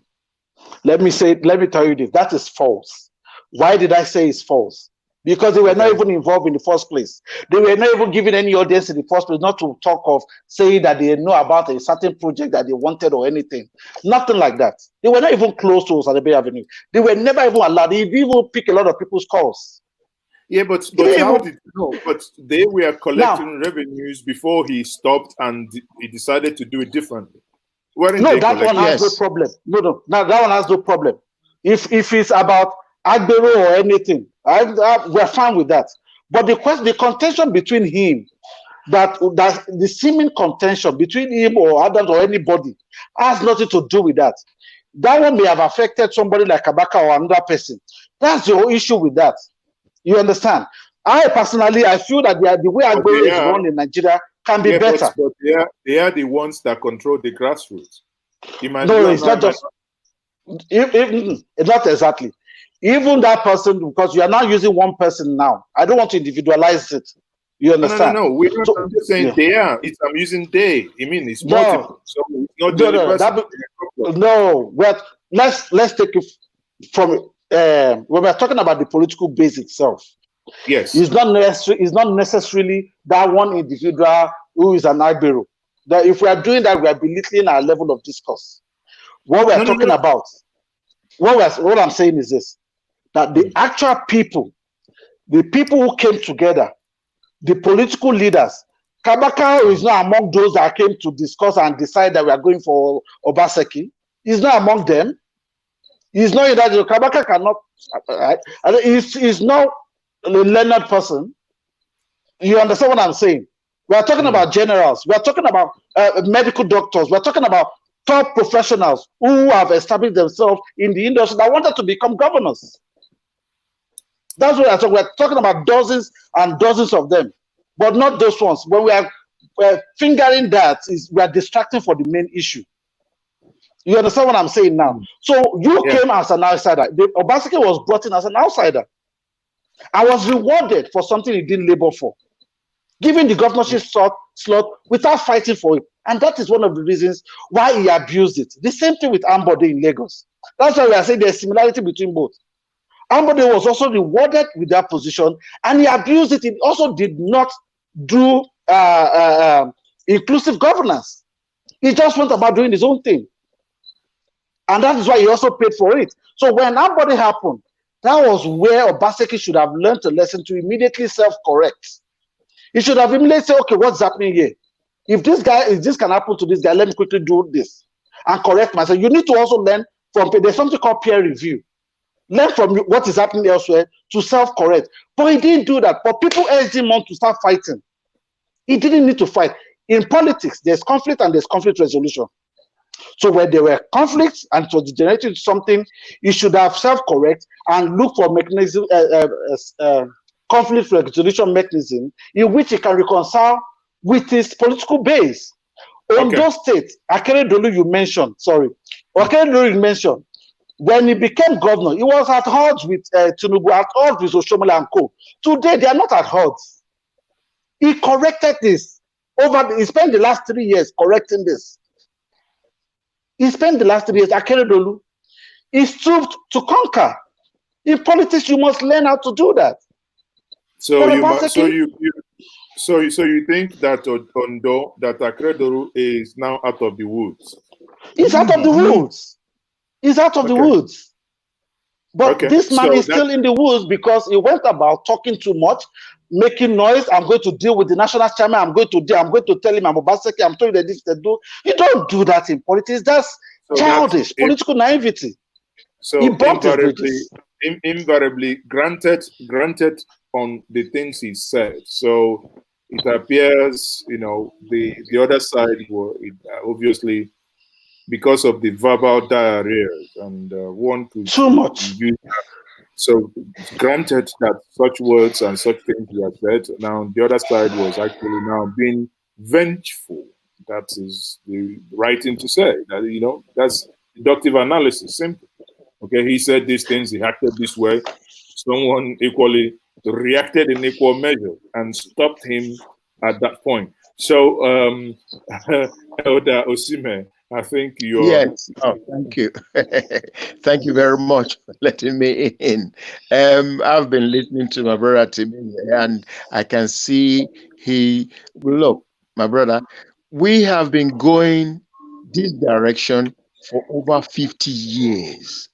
Let me tell you this, that is false. Why did I say it's false? Because they were not even involved in the first place. They were not even given any audience in the first place, not to talk of saying that they know about a certain project that they wanted or anything. Nothing like that. They were not even close to Osadebe Avenue. They were never even allowed. They even pick a lot of people's calls. Yeah, but how did you know? But they were collecting revenues before he stopped and he decided to do it differently. No, that one has no problem. No, that one has no problem. If it's about Agbero or anything, we're fine with that. But the contention between him, that the seeming contention between him or Adams or anybody has nothing to do with that. That one may have affected somebody like Kabaka or another person. That's the whole issue with that. You understand? I personally, I feel that the way Agbero is run in Nigeria can be better. But they are the ones that control the grassroots. No, it's not just. Not exactly. Even that person, because you are now using one person now. I don't want to individualize it. You understand? No. I'm just saying they are. I'm using they. I mean, it's multiple. So it's not the only person. No. Let's take it from when we're talking about the political base itself. Yes. It's not necessarily that one individual who is an Agbero. That if we are doing that, we are belittling our level of discourse. What we're talking about, what I'm saying is this, that the actual people, the people who came together, the political leaders, Kabaka is not among those that came to discuss and decide that we are going for Obaseki. He's not among them. He's not in that. Kabaka cannot. He's not a learned person. You understand what I'm saying? We are talking about generals. We are talking about medical doctors. We are talking about top professionals who have established themselves in the industry that wanted to become governors. That's what we are talking about. We're talking about dozens and dozens of them, but not those ones. When we are fingering that is we are distracting for the main issue. You understand what I'm saying now? So you came as an outsider. Obaseki was brought in as an outsider. I was rewarded for something he didn't labor for, given the governorship slot without fighting for it. And that is one of the reasons why he abused it. The same thing with Ambode in Lagos. That's why we are saying there's similarity between both. Ambode was also rewarded with that position, and he abused it. He also did not do inclusive governance. He just went about doing his own thing. And that is why he also paid for it. So when Ambode happened, that was where Obaseki should have learned a lesson to immediately self-correct. He should have immediately said, okay, what's happening here? If this can happen to this guy, let me quickly do this and correct myself. You need to also learn from, there's something called peer review. Learn from what is happening elsewhere to self-correct. But he didn't do that. But people urged him on to start fighting. He didn't need to fight. In politics, there's conflict and there's conflict resolution. So when there were conflicts and it was degenerating to something, you should have self-correct and look for mechanism, conflict resolution mechanism in which he can reconcile with his political base. Ondo State, Akeredolu you mentioned, when he became governor, he was at odds with Tinubu, at odds with Oshomole and co. Today, they are not at odds. He corrected this. He spent the last 3 years correcting this. He spent the last 3 years, Akeredolu. He stooped to conquer. In politics, you must learn how to do that. So you think that Ondo, that Akeredolu is now out of the woods? He's out of the woods. He's out of the woods. But this man is still in the woods because he went about talking too much, making noise. I'm going to deal with the national chairman. I'm going to tell him I'm Obaseki. I'm telling you that this to do. You don't do that in politics. That's childish, political naivety. So invariably granted on the things he said. So it appears, the other side were obviously, because of the verbal diarrhea and one could too much. So granted that such words and such things were said, now the other side was actually now being vengeful. That is the right thing to say. That, that's deductive analysis, simple. Okay, he said these things, he acted this way. Someone equally reacted in equal measure and stopped him at that point. So, Elder Osime, I think you're... Yes. Oh, thank you. Thank you very much for letting me in. I've been listening to my brother Timmy, and I can see look, my brother, we have been going this direction for over 50 years.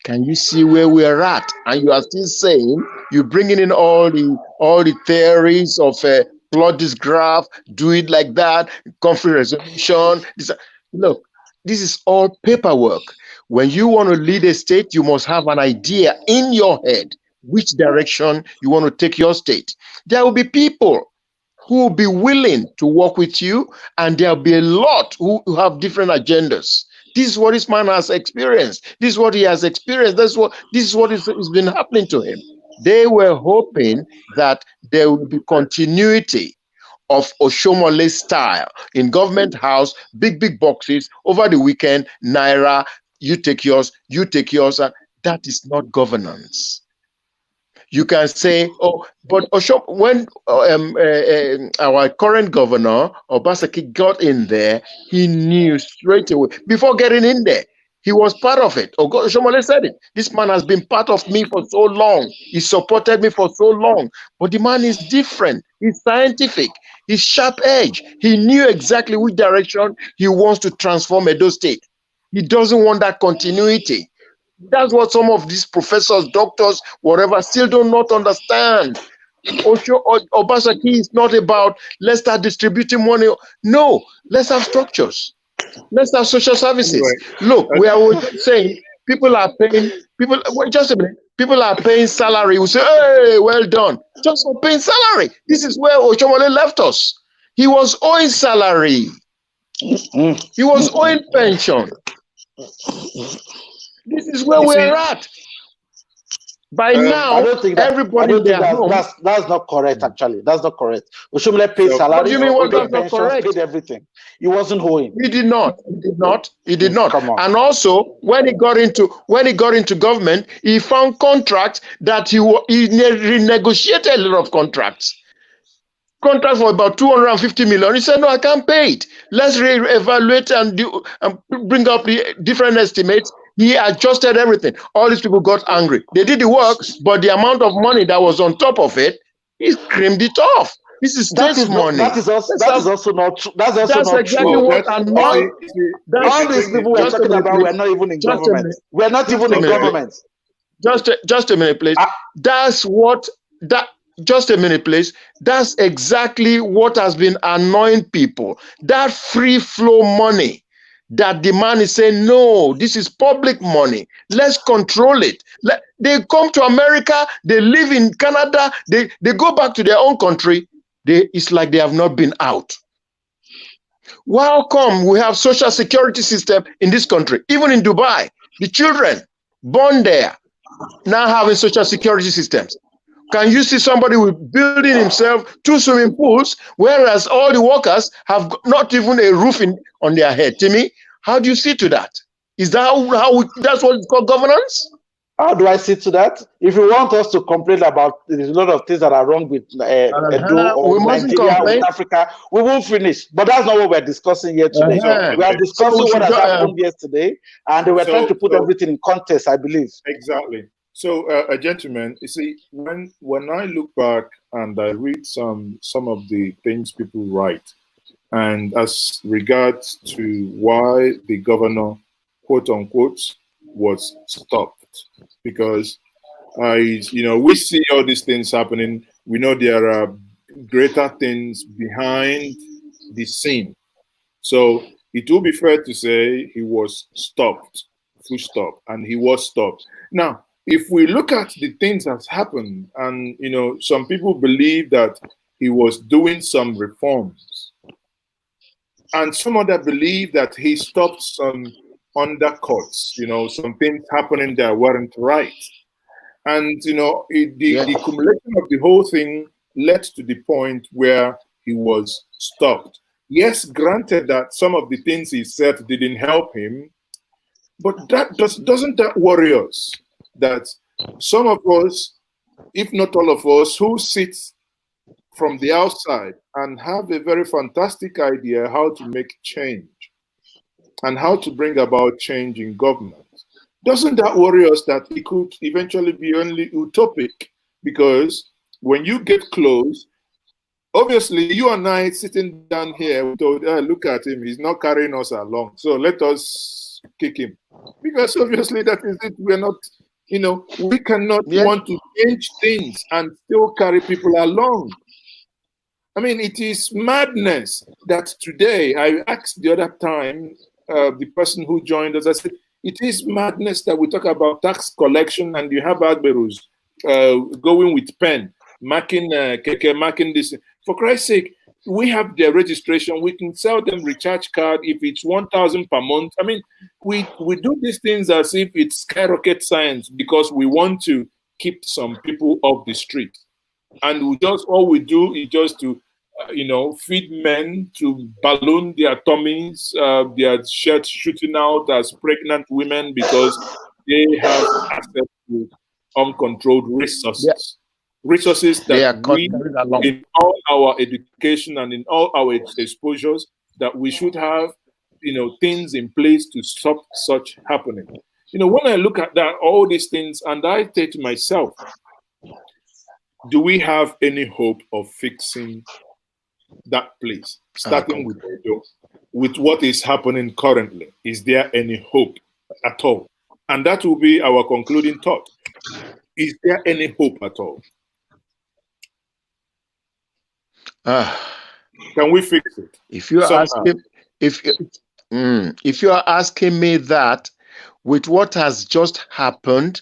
Can you see where we are at? And you are still saying, you're bringing in all the theories of plot this graph, do it like that, conflict resolution. Look, this is all paperwork. When you want to lead a state, you must have an idea in your head which direction you want to take your state. There will be people who will be willing to work with you, and there will be a lot who have different agendas. This is what this man has experienced. This is what he has experienced. This is what has been happening to him. They were hoping that there would be continuity of Oshomole style in government house, big boxes over the weekend, Naira, you take yours. That is not governance. You can say, oh, but when our current governor, Obaseki, got in there, he knew straight away, before getting in there, he was part of it. Oshomole said it. This man has been part of me for so long. He supported me for so long. But the man is different. He's scientific. He's sharp edge. He knew exactly which direction he wants to transform Edo State. He doesn't want that continuity. That's what some of these professors, doctors, whatever, still do not understand. Obaseki is not about let's start distributing money. No, let's have structures. Let's have social services. Right. Look, we are saying people are paying, just a minute, people are paying salary. We say, hey, well done. Just for paying salary. This is where Oshomole left us. He was owing salary. He was owing pension. This is where we're at. By now, I don't think everybody in their home. That's not correct. Actually, that's not correct. Oshomole paid salary. What do you mean? What paid that's not correct? Paid everything. He wasn't owing. He did not. He did not. He did not. Come on. And also, when he got into government, he found contracts that he renegotiated a lot of contracts. Contract for about 250 million. He said, "No, I can't pay it. Let's re-evaluate and bring up the different estimates." He adjusted everything. All these people got angry. They did the work, but the amount of money that was on top of it, he creamed it off. This is state money. That is also not true. That's not exactly true. What annoyed. All these people we're talking about were not even in government. We're not even in government. Just a minute, please. Just a minute, please. That's exactly what has been annoying people. That free flow money. That the man is saying, no, this is public money. Let's control it. They come to America, they live in Canada, they go back to their own country. It's like they have not been out. How come we have social security system in this country? Even in Dubai, the children born there now having social security systems. Can you see somebody building himself 2 swimming pools, whereas all the workers have not even a roof on their head? Timmy, how do you see to that? Is that that's what it's called governance? How do I see to that? If you want us to complain about there's a lot of things that are wrong with Edo or Nigeria or Africa, we won't finish. But that's not what we're discussing here today. We are discussing what has happened yesterday, and we're trying to put everything in context, I believe. Exactly. So, gentlemen, you see, when I look back and I read some of the things people write, and as regards to why the governor, quote unquote, was stopped, because we see all these things happening. We know there are greater things behind the scene. So it will be fair to say he was stopped, full stop, and he was stopped. Now, if we look at the things that's happened, and some people believe that he was doing some reforms, and some other believe that he stopped some undercuts, some things happening that weren't right. And the accumulation of the whole thing led to the point where he was stopped. Yes, granted that some of the things he said didn't help him, but doesn't that worry us? That some of us, if not all of us, who sit from the outside and have a very fantastic idea how to make change and how to bring about change in government, doesn't that worry us that it could eventually be only utopic? Because when you get close, obviously you and I sitting down here, we thought, look at him, he's not carrying us along, so let us kick him. Because obviously that is it. We're not, we cannot want to change things and still carry people along. I mean, it is madness that today, I asked the other time, the person who joined us, I said, it is madness that we talk about tax collection and you have Agberus going with pen, marking this. For Christ's sake, we have their registration. We can sell them recharge card if it's 1,000 per month. I mean, we do these things as if it's skyrocket science because we want to keep some people off the street. And all we do is just to feed men to balloon their tummies, their shirts shooting out as pregnant women because they have access to uncontrolled resources. Resources that we, in all our education and in all our exposures, that we should have, things in place to stop such happening. When I look at that, all these things, and I say to myself, do we have any hope of fixing that place? Starting with what is happening currently, is there any hope at all? And that will be our concluding thought. Is there any hope at all? Can we fix it? If you are asking me that, with what has just happened,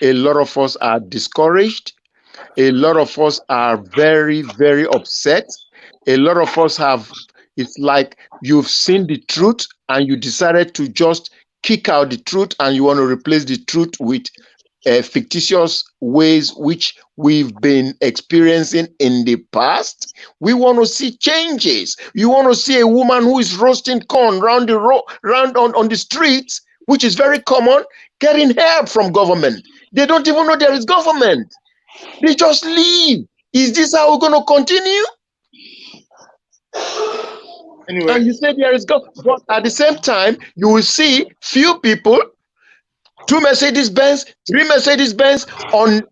a lot of us are discouraged. A lot of us are very, very upset. A lot of us it's like you've seen the truth and you decided to just kick out the truth and you want to replace the truth with fictitious ways which we've been experiencing in the past. We want to see changes. You want to see a woman who is roasting corn round on the streets, which is very common, getting help from government. They don't even know there is government. They just leave. Is this how we're going to continue? Anyway. And you say there is government, but at the same time, you will see few people, 2 Mercedes-Benz, 3 Mercedes-Benz on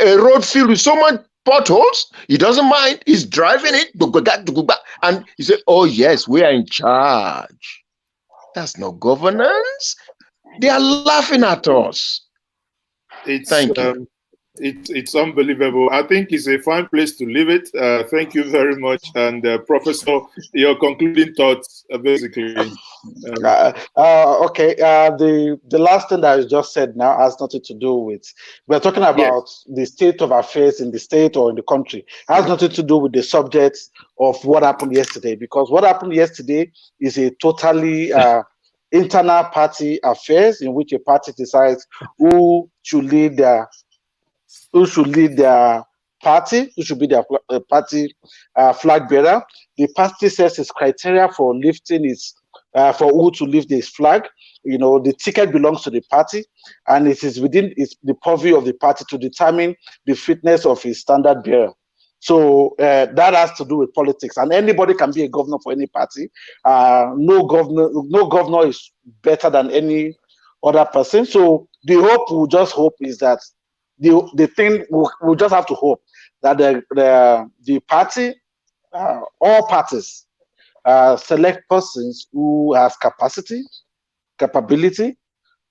a road filled with so much potholes. He doesn't mind. He's driving it. And he said, oh, yes, we are in charge. That's no governance. They are laughing at us. Thank you. It's unbelievable. I think it's a fine place to leave it. Thank you very much. And Professor, your concluding thoughts, basically. Okay. The last thing that I just said now has nothing to do with, we're talking about the state of affairs in the state or in the country. It has nothing to do with the subject of what happened yesterday, because what happened yesterday is a totally internal party affairs in which a party decides who should lead their party, who should be their party flag bearer. The party sets its criteria for lifting its, for who to lift this flag. You know, the ticket belongs to the party, and it is within the purview of the party to determine the fitness of its standard bearer. So that has to do with politics, and anybody can be a governor for any party. No governor is better than any other person. So the hope, we'll just hope, is that the thing we'll just have to hope that the party, all parties, select persons who has capability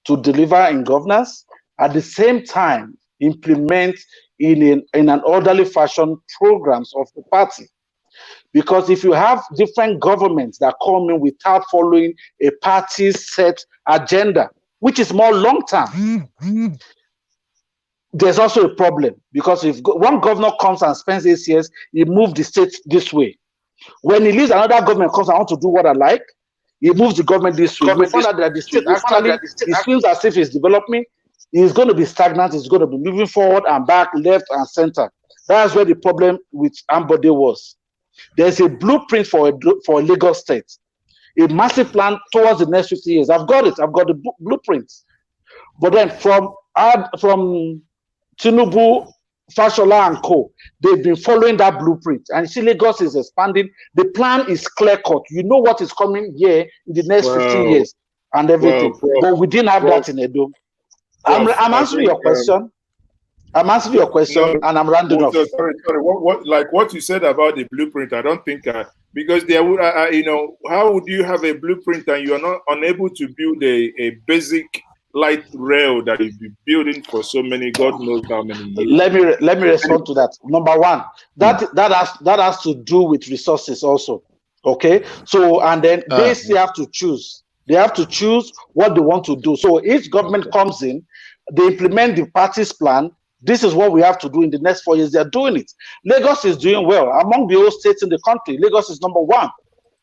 to deliver in governance, at the same time implement in an orderly fashion programs of the party. Because if you have different governments that come in without following a party set agenda, which is more long-term, there's also a problem. Because if one governor comes and spends 8 years, he moves the state this way. When he leaves, another government comes and wants to do what I like, he moves the government this way. You find out that the state actually, it feels as if it's developing. It's going to be stagnant. It's going to be moving forward and back, left and center. That's where the problem with Ambode was. There's a blueprint for a Lagos state, a massive plan towards the next 50 years. I've got it. I've got the blueprint. But then from Tinubu, Fashola and co, they've been following that blueprint. And you see, Lagos is expanding. The plan is clear-cut. You know what is coming here in the next 15 years and everything. But we didn't have that in Edo. I'm answering your question. I'm answering your question, and I'm rounding off. Sorry. What you said about the blueprint, I don't think because there would, how would you have a blueprint and you are not unable to build a basic light rail that you've been building for so many, God knows how many years? Let me respond to that. Number one, that has to do with resources also. Okay, so and then they still have to choose. They have to choose what they want to do. So each government comes in, they implement the party's plan. This is what we have to do in the next 4 years. They're doing it. Lagos is doing well. Among the old states in the country, Lagos is number 1.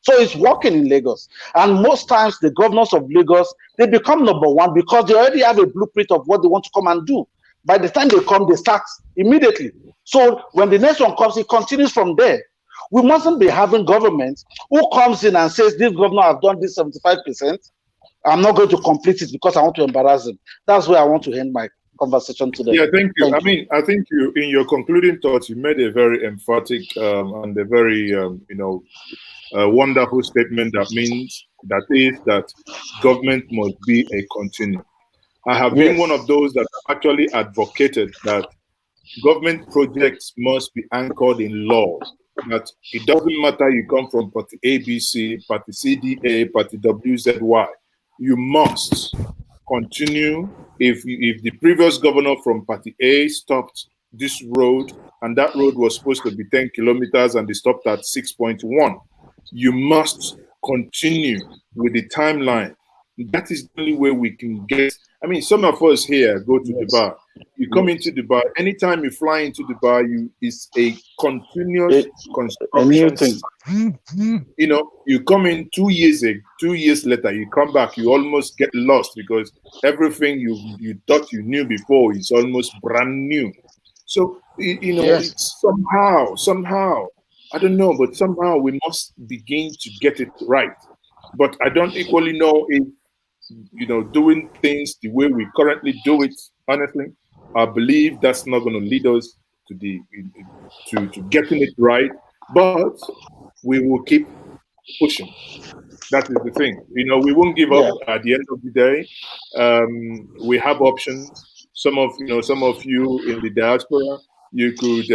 So it's working in Lagos. And most times the governors of Lagos, they become number 1 because they already have a blueprint of what they want to come and do. By the time they come, they start immediately. So when the next one comes, it continues from there. We mustn't be having government who comes in and says, this governor has done this 75%. I'm not going to complete it because I want to embarrass him. That's where I want to end my conversation today. Yeah, thank you. I think you, in your concluding thoughts, you made a very emphatic and a very, wonderful statement that government must be a continuum. I have been one of those that actually advocated that government projects must be anchored in law. That it doesn't matter you come from party ABC, party CDA, party WZY. You must continue. If the previous governor from party A stopped this road and that road was supposed to be 10 kilometers and they stopped at 6.1, you must continue with the timeline. that is the only way we can get. I mean, some of us here go to the bar. You come into the bar. Anytime you fly into the bar, it's a continuous construction. You know, you come in 2 years later, you come back, you almost get lost because everything you thought you knew before is almost brand new. So you know, it's somehow, I don't know, but somehow we must begin to get it right. But I don't equally know if, you know, doing things the way we currently do it, honestly, I believe that's not going to lead us to to getting it right. But we will keep pushing. That is the thing. You know, we won't give up at the end of the day. We have options. Some of you in the diaspora, you could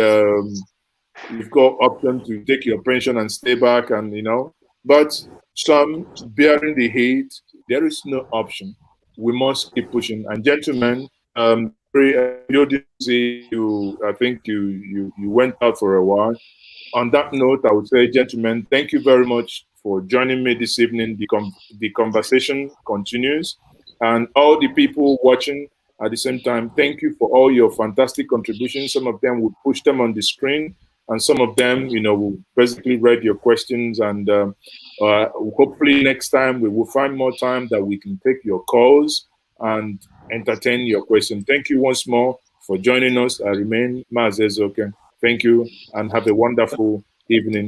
you've got option to take your pension and stay back, and you know, but some bearing the heat, there is no option. We must keep pushing. And gentlemen, I think you went out for a while. On that note, I would say, gentlemen, thank you very much for joining me this evening. The conversation continues, and all the people watching at the same time, thank you for all your fantastic contributions. Some of them will push them on the screen, and some of them, you know, will basically read your questions. And hopefully next time we will find more time that we can take your calls and entertain your questions. Thank you once more for joining us. I remain Mazezoke. Thank you, and have a wonderful evening.